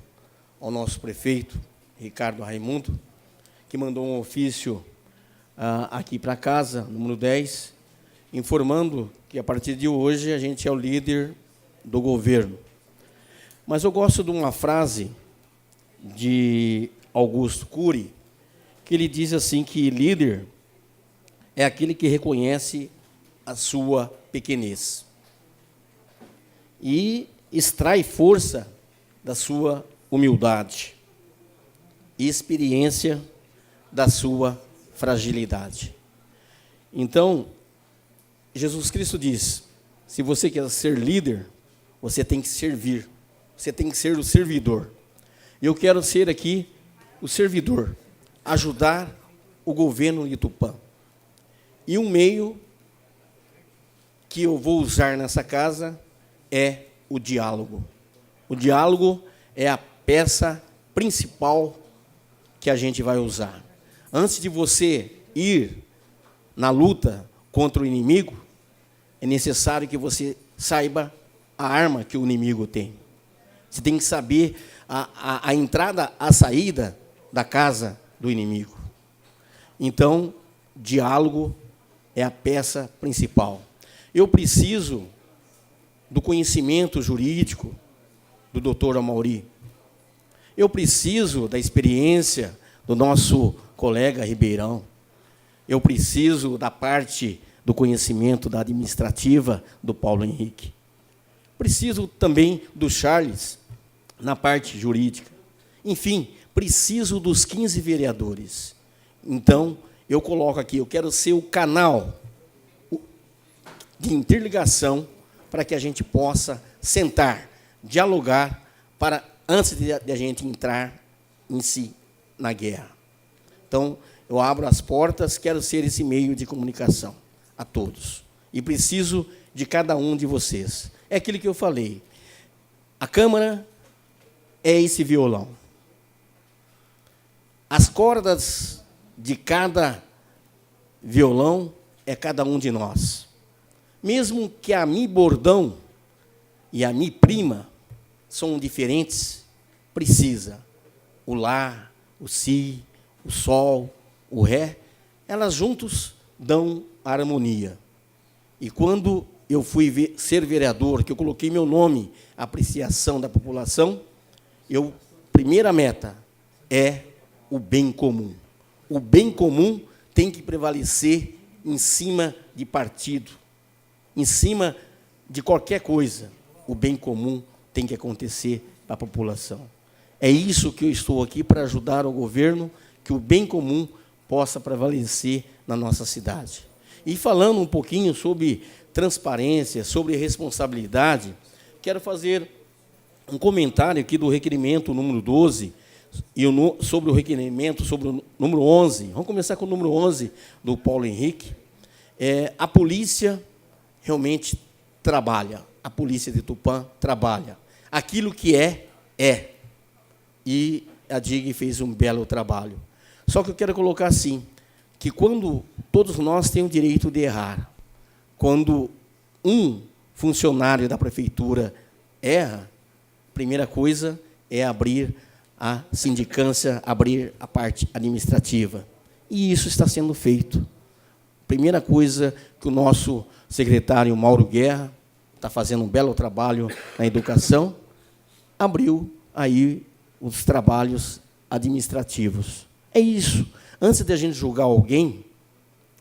ao nosso prefeito, Ricardo Raimundo, que mandou um ofício aqui para casa, número 10, informando que, a partir de hoje, a gente é o líder do governo. Mas eu gosto de uma frase de Augusto Cury, que ele diz assim que líder é aquele que reconhece a sua pequenez e extrai força da sua humildade e experiência da sua fragilidade. Então, Jesus Cristo diz, se você quer ser líder, você tem que servir, você tem que ser o servidor. Eu quero ser aqui o servidor, ajudar o governo de Tupã. E um meio que eu vou usar nessa casa é o diálogo. O diálogo é a peça principal que a gente vai usar. Antes de você ir na luta contra o inimigo, é necessário que você saiba a arma que o inimigo tem. Você tem que saber a entrada, a saída da casa do inimigo. Então, diálogo é a peça principal. Eu preciso do conhecimento jurídico do doutor Amauri. Eu preciso da experiência do nosso colega Ribeirão. Eu preciso da parte do conhecimento da administrativa do Paulo Henrique. Preciso também do Charles na parte jurídica. Enfim, preciso dos 15 vereadores. Então, eu coloco aqui, eu quero ser o canal de interligação para que a gente possa sentar, dialogar, para antes de a gente entrar em si na guerra. Então, eu abro as portas, quero ser esse meio de comunicação a todos. E preciso de cada um de vocês. É aquilo que eu falei. A Câmara é esse violão. As cordas de cada violão é cada um de nós. Mesmo que a mi bordão e a mi prima são diferentes, precisa. O lá, o si, o sol, o ré, elas juntos dão harmonia. E quando eu fui ser vereador, que eu coloquei meu nome à apreciação da população, primeira meta é o bem comum. O bem comum tem que prevalecer em cima de partido, em cima de qualquer coisa. O bem comum tem que acontecer para a população. É isso que eu estou aqui para ajudar o governo, que o bem comum possa prevalecer na nossa cidade. E falando um pouquinho sobre transparência, sobre responsabilidade, quero fazer um comentário aqui do requerimento número 12, e sobre o requerimento, sobre o número 11. Vamos começar com o número 11, do Paulo Henrique. A polícia realmente trabalha, a polícia de Tupã trabalha. Aquilo que é. E a DIG fez um belo trabalho. Só que eu quero colocar assim, que quando todos nós temos o direito de errar, quando um funcionário da prefeitura erra, a primeira coisa é abrir a sindicância, abrir a parte administrativa. E isso está sendo feito. Primeira coisa que o nosso secretário Mauro Guerra está fazendo um belo trabalho na educação, abriu aí os trabalhos administrativos. É isso. Antes de a gente julgar alguém,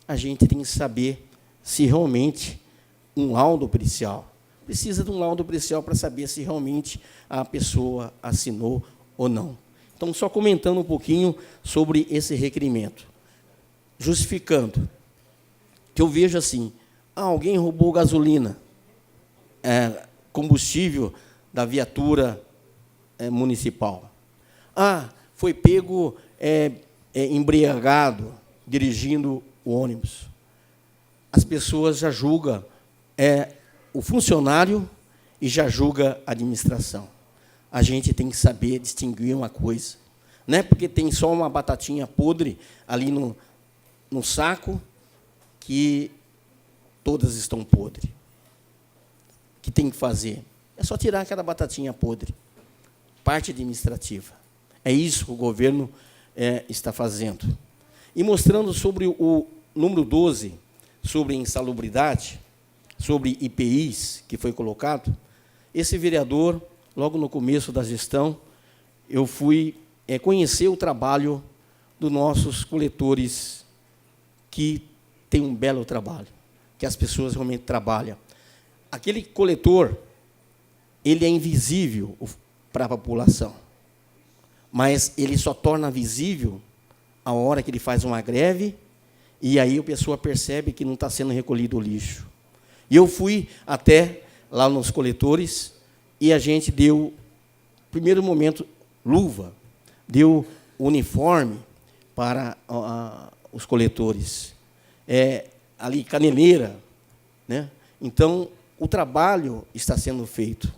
a gente tem que saber se realmente um laudo pericial. Precisa de um laudo pericial para saber se realmente a pessoa assinou ou não. Então, só comentando um pouquinho sobre esse requerimento. Justificando, que eu vejo assim, alguém roubou gasolina, combustível da viatura municipal. Foi pego embriagado, dirigindo o ônibus. As pessoas já julgam o funcionário e já julgam a administração. A gente tem que saber distinguir uma coisa. Não é porque tem só uma batatinha podre ali no saco que todas estão podres. O que tem que fazer? É só tirar aquela batatinha podre. Parte administrativa. É isso que o governo está fazendo. E mostrando sobre o número 12, sobre insalubridade, sobre IPIs, que foi colocado, esse vereador, logo no começo da gestão, eu fui conhecer o trabalho dos nossos coletores, que tem um belo trabalho, que as pessoas realmente trabalham. Aquele coletor, ele é invisível para a população, mas ele só torna visível a hora que ele faz uma greve, e aí a pessoa percebe que não está sendo recolhido o lixo. E eu fui até lá nos coletores, e a gente deu, primeiro momento, luva, deu uniforme para os coletores, ali caneleira, né? Então, o trabalho está sendo feito.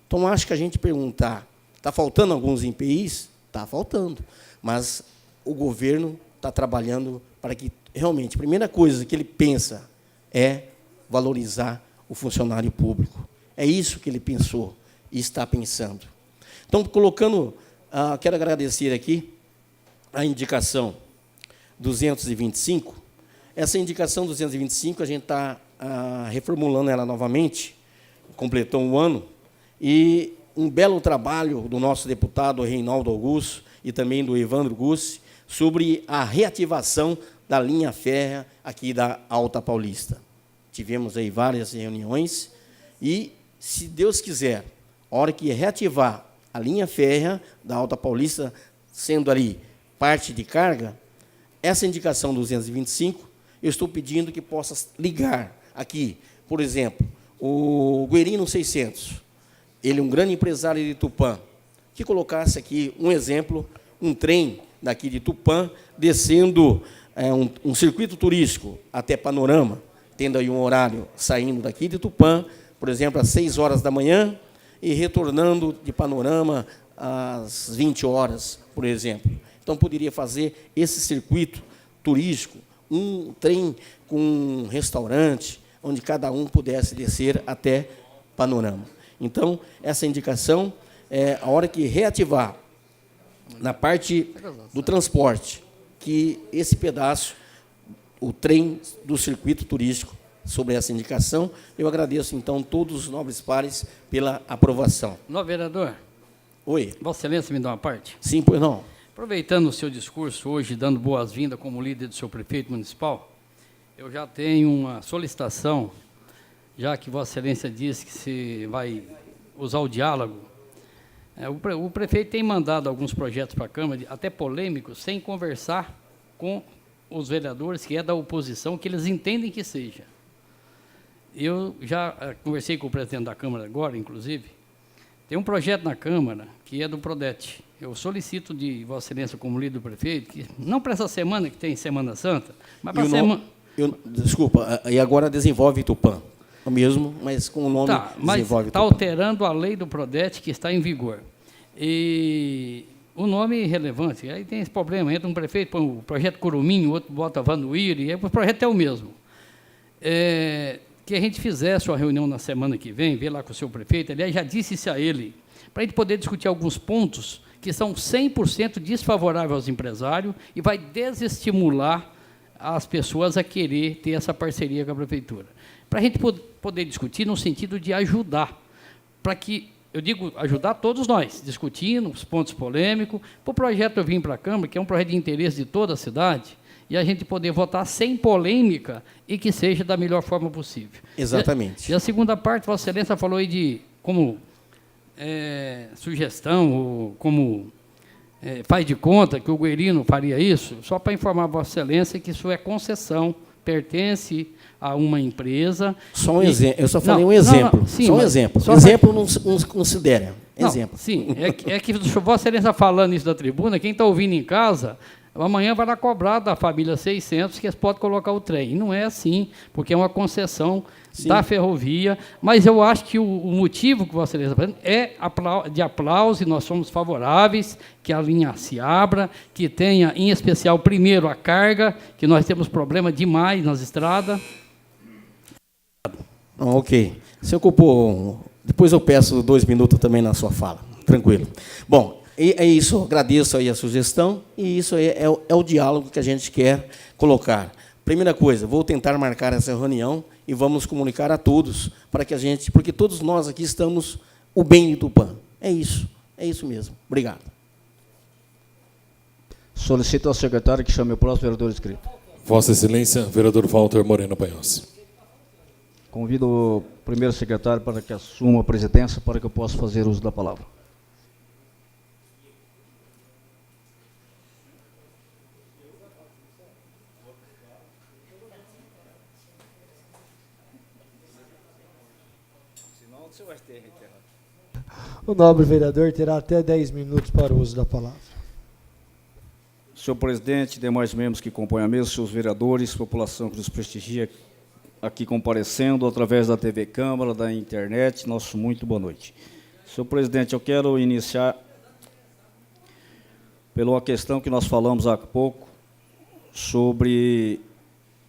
Então, acho que a gente perguntar, está faltando alguns IPIs? Está faltando, mas o governo está trabalhando para que, realmente, a primeira coisa que ele pensa é valorizar o funcionário público. É isso que ele pensou e está pensando. Então, colocando, quero agradecer aqui a indicação 225. Essa indicação 225, a gente está reformulando ela novamente, completou um ano, e um belo trabalho do nosso deputado Reinaldo Augusto e também do Evandro Gussi sobre a reativação da linha férrea aqui da Alta Paulista. Tivemos aí várias reuniões e, se Deus quiser, a hora que reativar a linha férrea da Alta Paulista, sendo ali parte de carga, essa indicação 225, eu estou pedindo que possa ligar aqui, por exemplo, o Guerino 600, ele é um grande empresário de Tupã, que colocasse aqui um exemplo, um trem daqui de Tupã, descendo um circuito turístico até Panorama, tendo aí um horário saindo daqui de Tupã, por exemplo, às 6 horas da manhã, e retornando de Panorama às 20 horas, por exemplo. Então, poderia fazer esse circuito turístico, um trem com um restaurante, onde cada um pudesse descer até Panorama. Então, essa indicação, a hora que reativar na parte do transporte, que esse pedaço, o trem do circuito turístico, sobre essa indicação, eu agradeço, então, todos os nobres pares pela aprovação. Não, vereador, Oi. Vossa Excelência me dá uma parte? Sim, pois não. Aproveitando o seu discurso hoje, dando boas-vindas como líder do seu prefeito municipal, eu já tenho uma solicitação, já que Vossa Excelência disse que se vai usar o diálogo. O prefeito tem mandado alguns projetos para a Câmara, até polêmicos, sem conversar com os vereadores, que é da oposição, que eles entendem que seja. Eu já conversei com o presidente da Câmara agora, inclusive. Tem um projeto na Câmara que é do Prodete. Eu solicito de Vossa Excelência, como líder do prefeito, que não para essa semana, que tem Semana Santa, mas para a semana... Desculpa, e agora desenvolve Tupã. O mesmo, mas com o nome mas desenvolve está alterando a lei do Prodete que está em vigor. E o nome é irrelevante. Aí tem esse problema. Entra um prefeito, põe o projeto Curumim, o outro bota Vanuíra, e aí o projeto é o mesmo. Que a gente fizesse uma reunião na semana que vem, ver lá com o seu prefeito, aliás, já disse isso a ele, para a gente poder discutir alguns pontos que são 100% desfavoráveis aos empresários e vai desestimular as pessoas a querer ter essa parceria com a prefeitura. Para a gente poder discutir no sentido de ajudar, para que, eu digo, ajudar todos nós, discutindo os pontos polêmicos, para o projeto vir para a Câmara, que é um projeto de interesse de toda a cidade, e a gente poder votar sem polêmica e que seja da melhor forma possível. Exatamente. E a segunda parte, Vossa Excelência falou aí de como sugestão, ou como faz de conta que o Guerino faria isso, só para informar Vossa Excelência que isso é concessão, pertence a uma empresa. Só um exemplo. Eu só falei um exemplo. Não, sim, só um exemplo. Só exemplo não considera. Exemplo. Sim, é que Vossa Excelência falando isso da tribuna, quem está ouvindo em casa, amanhã vai lá cobrar da família 600 que eles podem colocar o trem. E não é assim, porque é uma concessão da ferrovia, mas eu acho que o motivo que Vossa Excelência está fazendo é de aplauso, e nós somos favoráveis que a linha se abra, que tenha, em especial, primeiro, a carga, que nós temos problema demais nas estradas. Ok. Você ocupou... Depois eu peço 2 minutos também na sua fala. Tranquilo. Bom, é isso. Agradeço aí a sugestão, e isso aí é o diálogo que a gente quer colocar. Primeira coisa, vou tentar marcar essa reunião e vamos comunicar a todos, para que a gente... Porque todos nós aqui estamos o bem de Tupã. É isso mesmo. Obrigado. Solicito ao secretário que chame o próximo vereador inscrito. Vossa Excelência, vereador Walter Moreno Panhosi. Convido o primeiro secretário para que assuma a presidência, para que eu possa fazer uso da palavra. O nobre vereador terá até 10 minutos para o uso da palavra. Senhor presidente, demais membros que compõem a mesa, senhores vereadores, população que nos prestigia aqui comparecendo através da TV Câmara, da internet, nosso muito boa noite. Senhor presidente, eu quero iniciar pela uma questão que nós falamos há pouco, sobre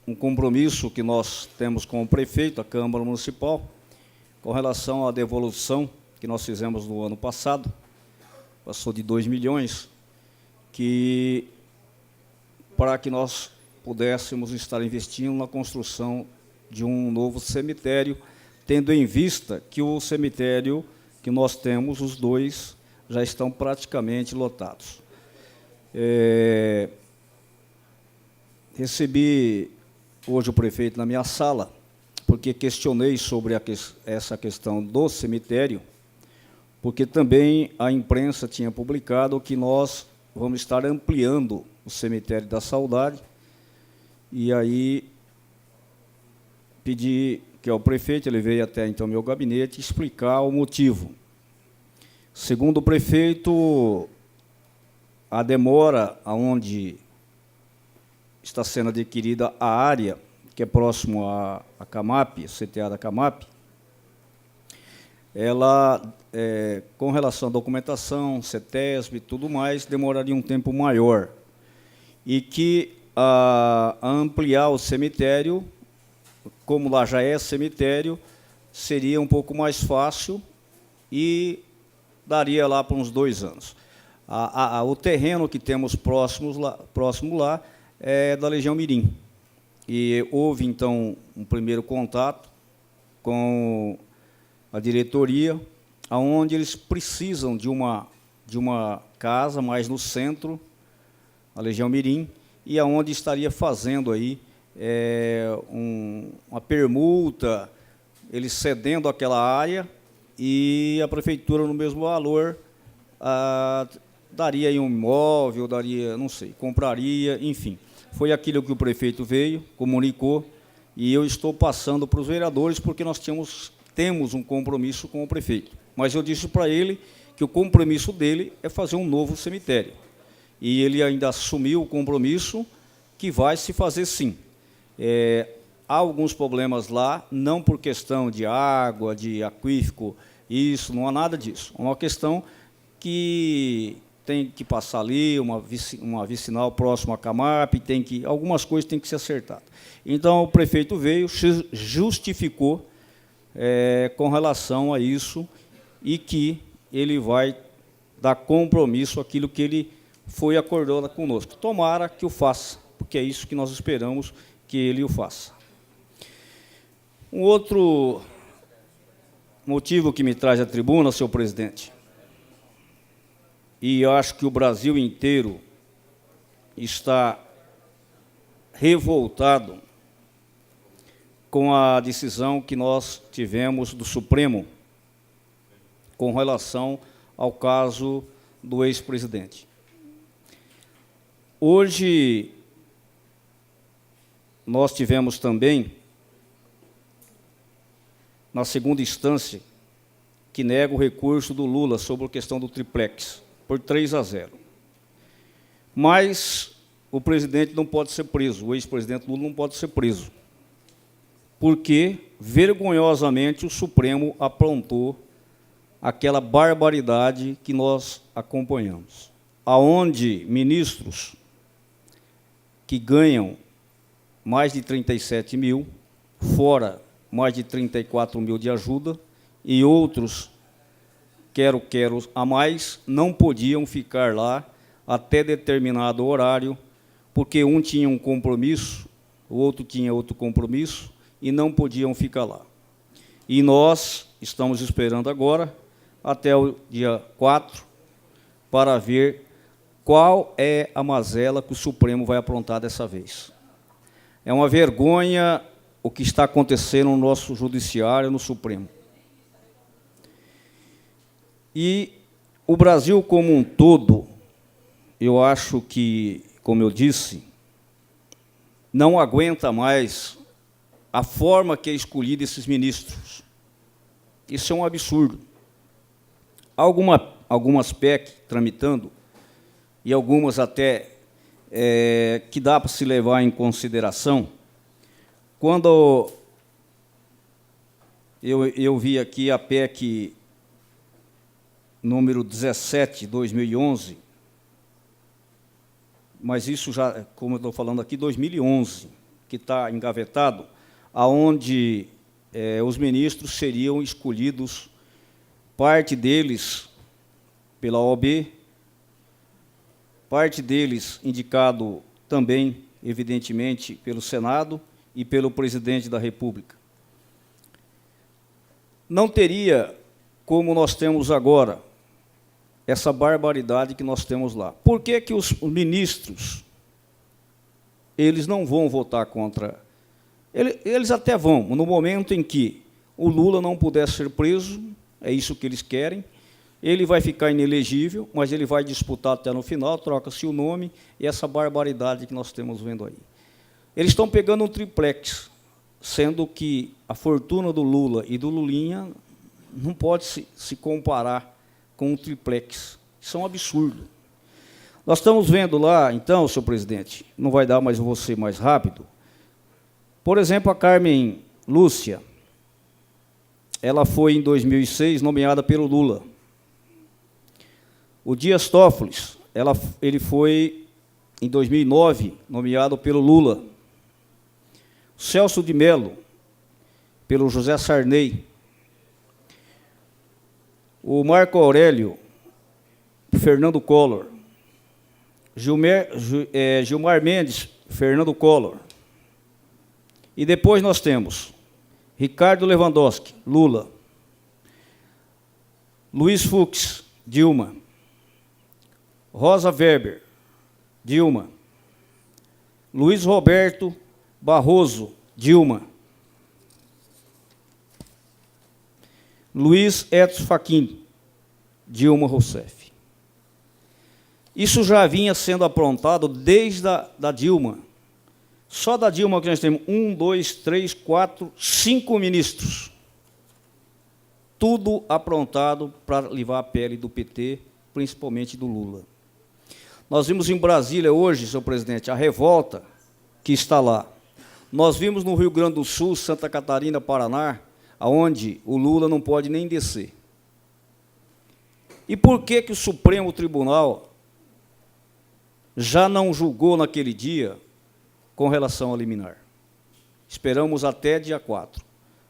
um compromisso que nós temos com o prefeito, a Câmara Municipal, com relação à devolução que nós fizemos no ano passado, passou de 2 milhões, para que nós pudéssemos estar investindo na construção de um novo cemitério, tendo em vista que o cemitério que nós temos, os 2, já estão praticamente lotados. Recebi hoje o prefeito na minha sala, porque questionei sobre essa questão do cemitério, porque também a imprensa tinha publicado que nós vamos estar ampliando o cemitério da Saudade, e aí pedi que ao prefeito, ele veio até então ao meu gabinete, explicar o motivo. Segundo o prefeito, a demora aonde está sendo adquirida a área, que é próximo à CAMAP, CTA da CAMAP, ela, com relação à documentação, CETESB e tudo mais, demoraria um tempo maior. E que a ampliar o cemitério, como lá já é cemitério, seria um pouco mais fácil e daria lá por uns 2 anos. O terreno que temos próximo lá é da Legião Mirim. E houve, então, um primeiro contato com a diretoria, onde eles precisam de uma casa mais no centro, a Legião Mirim, e aonde estaria fazendo aí uma permuta, eles cedendo aquela área, e a prefeitura, no mesmo valor, daria aí um imóvel, daria, não sei, compraria, enfim. Foi aquilo que o prefeito veio, comunicou, e eu estou passando para os vereadores, porque nós temos um compromisso com o prefeito. Mas eu disse para ele que o compromisso dele é fazer um novo cemitério. E ele ainda assumiu o compromisso que vai se fazer sim. Há alguns problemas lá, não por questão de água, de aquífico, isso, não há nada disso. É uma questão que tem que passar ali, uma vicinal próximo à Camap, algumas coisas têm que ser acertadas. Então, o prefeito veio, justificou com relação a isso, e que ele vai dar compromisso àquilo que ele foi acordando conosco. Tomara que o faça, porque é isso que nós esperamos que ele o faça. Um outro motivo que me traz à tribuna, senhor presidente, e eu acho que o Brasil inteiro está revoltado com a decisão que nós tivemos do Supremo com relação ao caso do ex-presidente. Hoje, nós tivemos também, na segunda instância, que nega o recurso do Lula sobre a questão do triplex, por 3-0. Mas o presidente não pode ser preso, o ex-presidente Lula não pode ser preso, porque, vergonhosamente, o Supremo aprontou aquela barbaridade que nós acompanhamos, aonde ministros que ganham mais de 37 mil, fora mais de 34 mil de ajuda, e outros quero a mais, não podiam ficar lá até determinado horário, porque um tinha um compromisso, o outro tinha outro compromisso, e não podiam ficar lá. E nós estamos esperando agora, até o dia 4, para ver qual é a mazela que o Supremo vai aprontar dessa vez. É uma vergonha o que está acontecendo no nosso judiciário, no Supremo. E o Brasil como um todo, eu acho que, como eu disse, não aguenta mais a forma que é escolhida esses ministros. Isso é um absurdo. Há algumas PEC tramitando, e algumas até que dá para se levar em consideração. Quando eu vi aqui a PEC número 17, 2011, mas isso já, como eu estou falando aqui, 2011, que está engavetado, aonde os ministros seriam escolhidos, parte deles pela OAB, parte deles indicado também, evidentemente, pelo Senado e pelo presidente da República. Não teria, como nós temos agora, essa barbaridade que nós temos lá. Por que que os ministros, eles não vão votar contra? Eles até vão, no momento em que o Lula não puder ser preso, é isso que eles querem, ele vai ficar inelegível, mas ele vai disputar até no final, troca-se o nome, e essa barbaridade que nós estamos vendo aí. Eles estão pegando um triplex, sendo que a fortuna do Lula e do Lulinha não pode se comparar com um triplex. Isso é um absurdo. Nós estamos vendo lá, então, senhor presidente, não vai dar, mas eu vou ser mais rápido. Por exemplo, a Carmen Lúcia, ela foi, em 2006, nomeada pelo Lula. O Dias Toffoli, ele foi, em 2009, nomeado pelo Lula. O Celso de Mello, pelo José Sarney. O Marco Aurélio, Fernando Collor. Gilmar Mendes, Fernando Collor. E depois nós temos Ricardo Lewandowski, Lula. Luiz Fux, Dilma. Rosa Weber, Dilma. Luiz Roberto Barroso, Dilma. Luiz Edson Fachin, Dilma Rousseff. Isso já vinha sendo aprontado desde a Dilma. Só da Dilma que nós temos 1, 2, 3, 4, 5 ministros. Tudo aprontado para livrar a pele do PT, principalmente do Lula. Nós vimos em Brasília hoje, senhor presidente, a revolta que está lá. Nós vimos no Rio Grande do Sul, Santa Catarina, Paraná, onde o Lula não pode nem descer. E por que o Supremo Tribunal já não julgou naquele dia com relação a liminar? Esperamos até dia 4.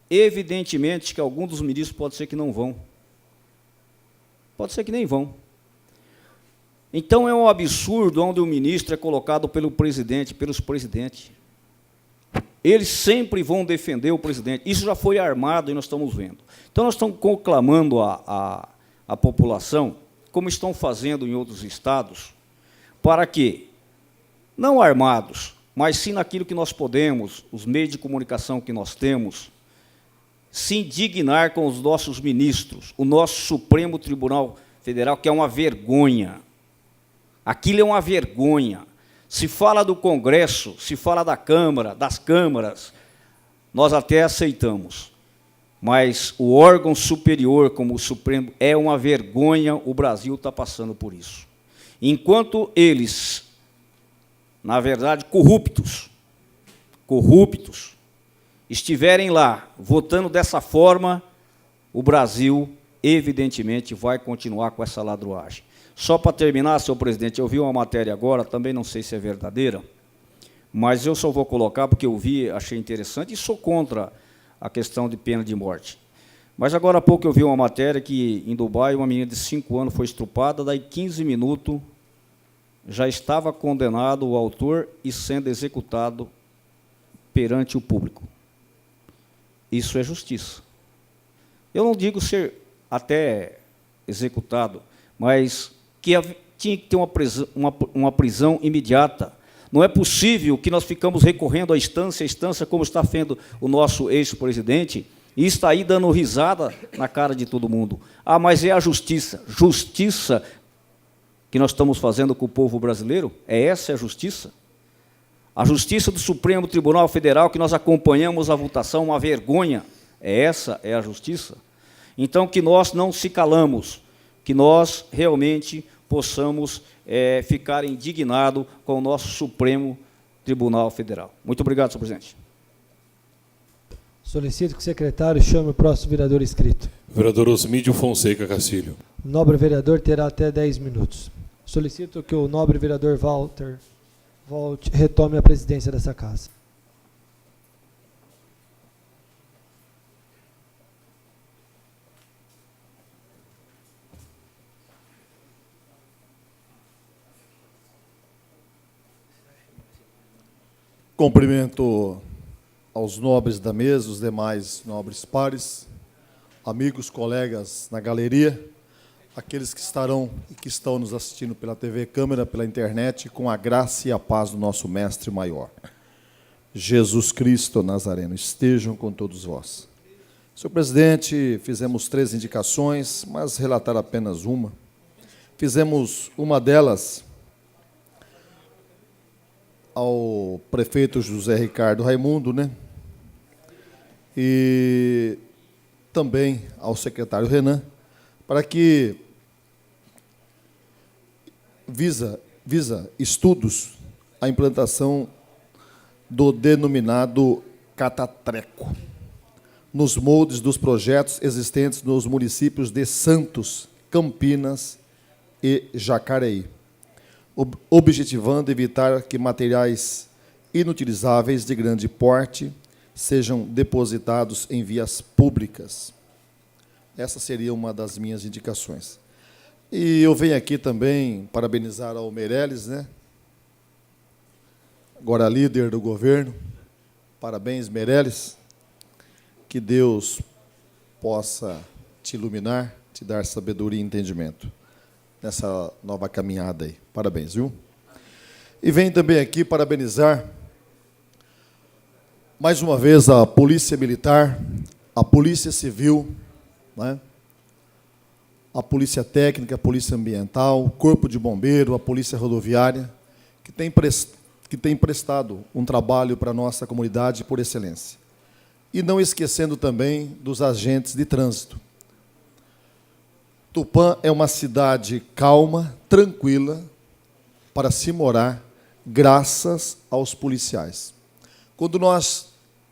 Evidentemente que alguns dos ministros pode ser que não vão. Pode ser que nem vão. Então é um absurdo onde o ministro é colocado pelo presidente, pelos presidentes. Eles sempre vão defender o presidente. Isso já foi armado e nós estamos vendo. Então nós estamos conclamando a população, como estão fazendo em outros estados, para que, não armados, mas sim naquilo que nós podemos, os meios de comunicação que nós temos, se indignar com os nossos ministros, o nosso Supremo Tribunal Federal, que é uma vergonha. Aquilo é uma vergonha. Se fala do Congresso, se fala da Câmara, das câmaras, nós até aceitamos. Mas o órgão superior, como o Supremo, é uma vergonha, o Brasil está passando por isso. Enquanto eles, na verdade, corruptos, estiverem lá votando dessa forma, o Brasil, evidentemente, vai continuar com essa ladruagem. Só para terminar, senhor presidente, eu vi uma matéria agora, também não sei se é verdadeira, mas eu só vou colocar porque eu vi, achei interessante, e sou contra a questão de pena de morte. Mas agora há pouco eu vi uma matéria que, em Dubai, uma menina de 5 anos foi estrupada, daí 15 minutos já estava condenado o autor e sendo executado perante o público. Isso é justiça. Eu não digo ser até executado, mas que tinha que ter uma prisão imediata. Não é possível que nós ficamos recorrendo à instância, como está fazendo o nosso ex-presidente, e está aí dando risada na cara de todo mundo. Ah, mas é a justiça. Justiça que nós estamos fazendo com o povo brasileiro? É essa a justiça? A justiça do Supremo Tribunal Federal, que nós acompanhamos a votação, uma vergonha. Essa é a justiça? Então, que nós não se calamos, que nós realmente possamos ficar indignados com o nosso Supremo Tribunal Federal. Muito obrigado, senhor presidente. Solicito que o secretário chame o próximo vereador inscrito. Vereador Osmídio Fonseca Castilho. O nobre vereador terá até 10 minutos. Solicito que o nobre vereador Walter retome a presidência dessa casa. Cumprimento aos nobres da mesa, os demais nobres pares, amigos, colegas na galeria, aqueles que estarão e que estão nos assistindo pela TV Câmara, pela internet, com a graça e a paz do nosso Mestre Maior. Jesus Cristo Nazareno, estejam com todos vós. Senhor presidente, fizemos 3 indicações, mas relatar apenas uma. Fizemos uma delas ao prefeito José Ricardo Raimundo, né? E também ao secretário Renan, para que visa estudos a implantação do denominado catatreco. nos moldes dos projetos existentes nos municípios de Santos, Campinas e Jacareí, objetivando evitar que materiais inutilizáveis de grande porte sejam depositados em vias públicas. Essa seria uma das minhas indicações. E eu venho aqui também parabenizar ao Meirelles, né? Agora líder do governo. Parabéns, Meirelles. Que Deus possa te iluminar, te dar sabedoria e entendimento nessa nova caminhada aí. Parabéns, viu? E venho também aqui parabenizar mais uma vez a Polícia Militar, a Polícia Civil, né? A Polícia Técnica, a Polícia Ambiental, o Corpo de Bombeiro, a Polícia Rodoviária, que tem prestado um trabalho para a nossa comunidade por excelência. E não esquecendo também dos agentes de trânsito. Tupã é uma cidade calma, tranquila, para se morar, graças aos policiais. Quando nós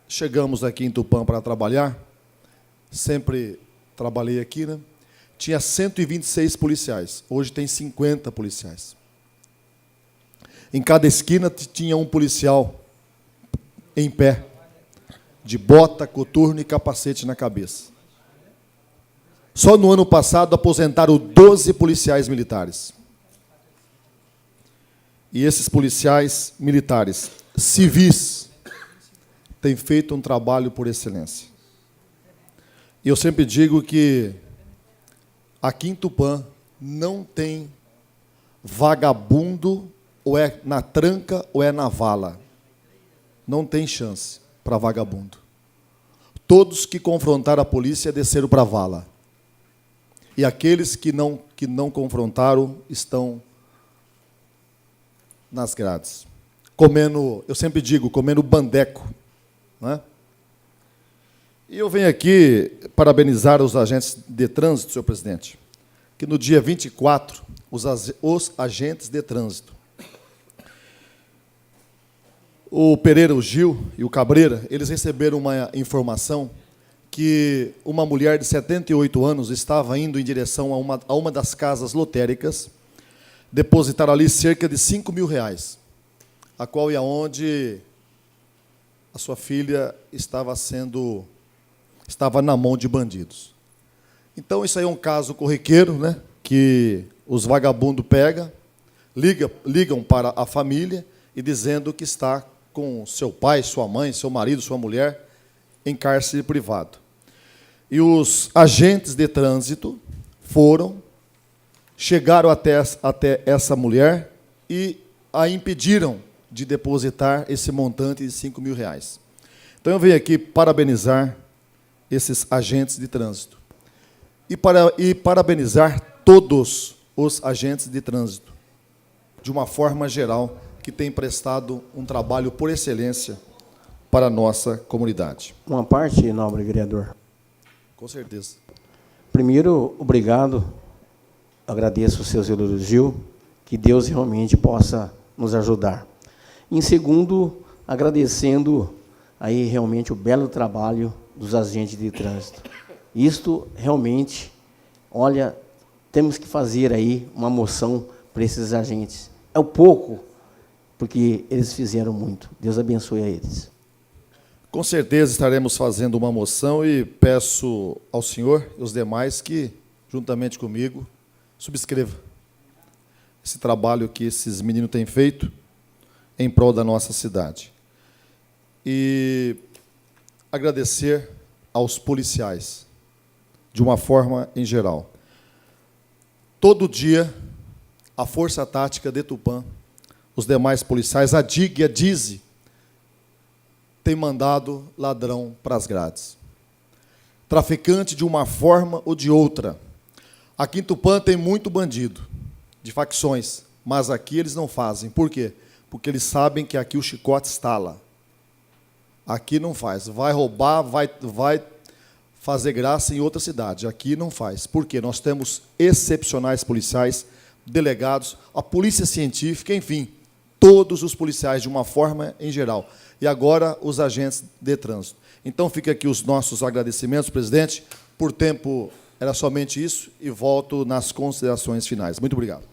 chegamos aqui em Tupã para trabalhar, sempre trabalhei aqui, né? Tinha 126 policiais, hoje tem 50 policiais. Em cada esquina tinha um policial em pé, de bota, coturno e capacete na cabeça. Só no ano passado aposentaram 12 policiais militares. E esses policiais militares, civis, têm feito um trabalho por excelência. E eu sempre digo que aqui em Tupã não tem vagabundo, ou é na tranca ou é na vala. Não tem chance para vagabundo. Todos que confrontaram a polícia desceram para a vala. E aqueles que não confrontaram estão nas grades. Comendo, eu sempre digo, comendo bandeco. Né? E eu venho aqui parabenizar os agentes de trânsito, senhor presidente, que no dia 24, os agentes de trânsito, o Pereira, o Gil e o Cabreira, eles receberam uma informação que uma mulher de 78 anos estava indo em direção a uma das casas lotéricas, depositar ali cerca de R$5.000, a qual e aonde a sua filha estava na mão de bandidos. Então, isso aí é um caso corriqueiro, né, que os vagabundos ligam para a família e dizendo que está com seu pai, sua mãe, seu marido, sua mulher, em cárcere privado. E os agentes de trânsito chegaram até essa mulher e a impediram de depositar esse montante de R$5.000. Então, eu venho aqui parabenizar esses agentes de trânsito. E parabenizar todos os agentes de trânsito, de uma forma geral, que têm prestado um trabalho por excelência para a nossa comunidade. Uma parte, nobre vereador. Com certeza. Primeiro, obrigado. Agradeço os seus elogios. Que Deus realmente possa nos ajudar. Em segundo, agradecendo aí realmente o belo trabalho dos agentes de trânsito. Isto realmente, olha, temos que fazer aí uma moção para esses agentes. É o pouco, porque eles fizeram muito. Deus abençoe a eles. Com certeza estaremos fazendo uma moção e peço ao senhor e os demais que, juntamente comigo, subscreva esse trabalho que esses meninos têm feito em prol da nossa cidade. E agradecer aos policiais, de uma forma em geral. Todo dia, a Força Tática de Tupã, os demais policiais, a DIG e a DIZI, têm mandado ladrão para as grades. Traficante de uma forma ou de outra. Aqui em Tupã tem muito bandido, de facções, mas aqui eles não fazem. Por quê? Porque eles sabem que aqui o chicote estala. Aqui não faz. Vai roubar, vai fazer graça em outra cidade. Aqui não faz. Por quê? Nós temos excepcionais policiais, delegados, a polícia científica, enfim, todos os policiais, de uma forma em geral. E agora, os agentes de trânsito. Então, fica aqui os nossos agradecimentos, presidente. Por tempo, era somente isso, e volto nas considerações finais. Muito obrigado.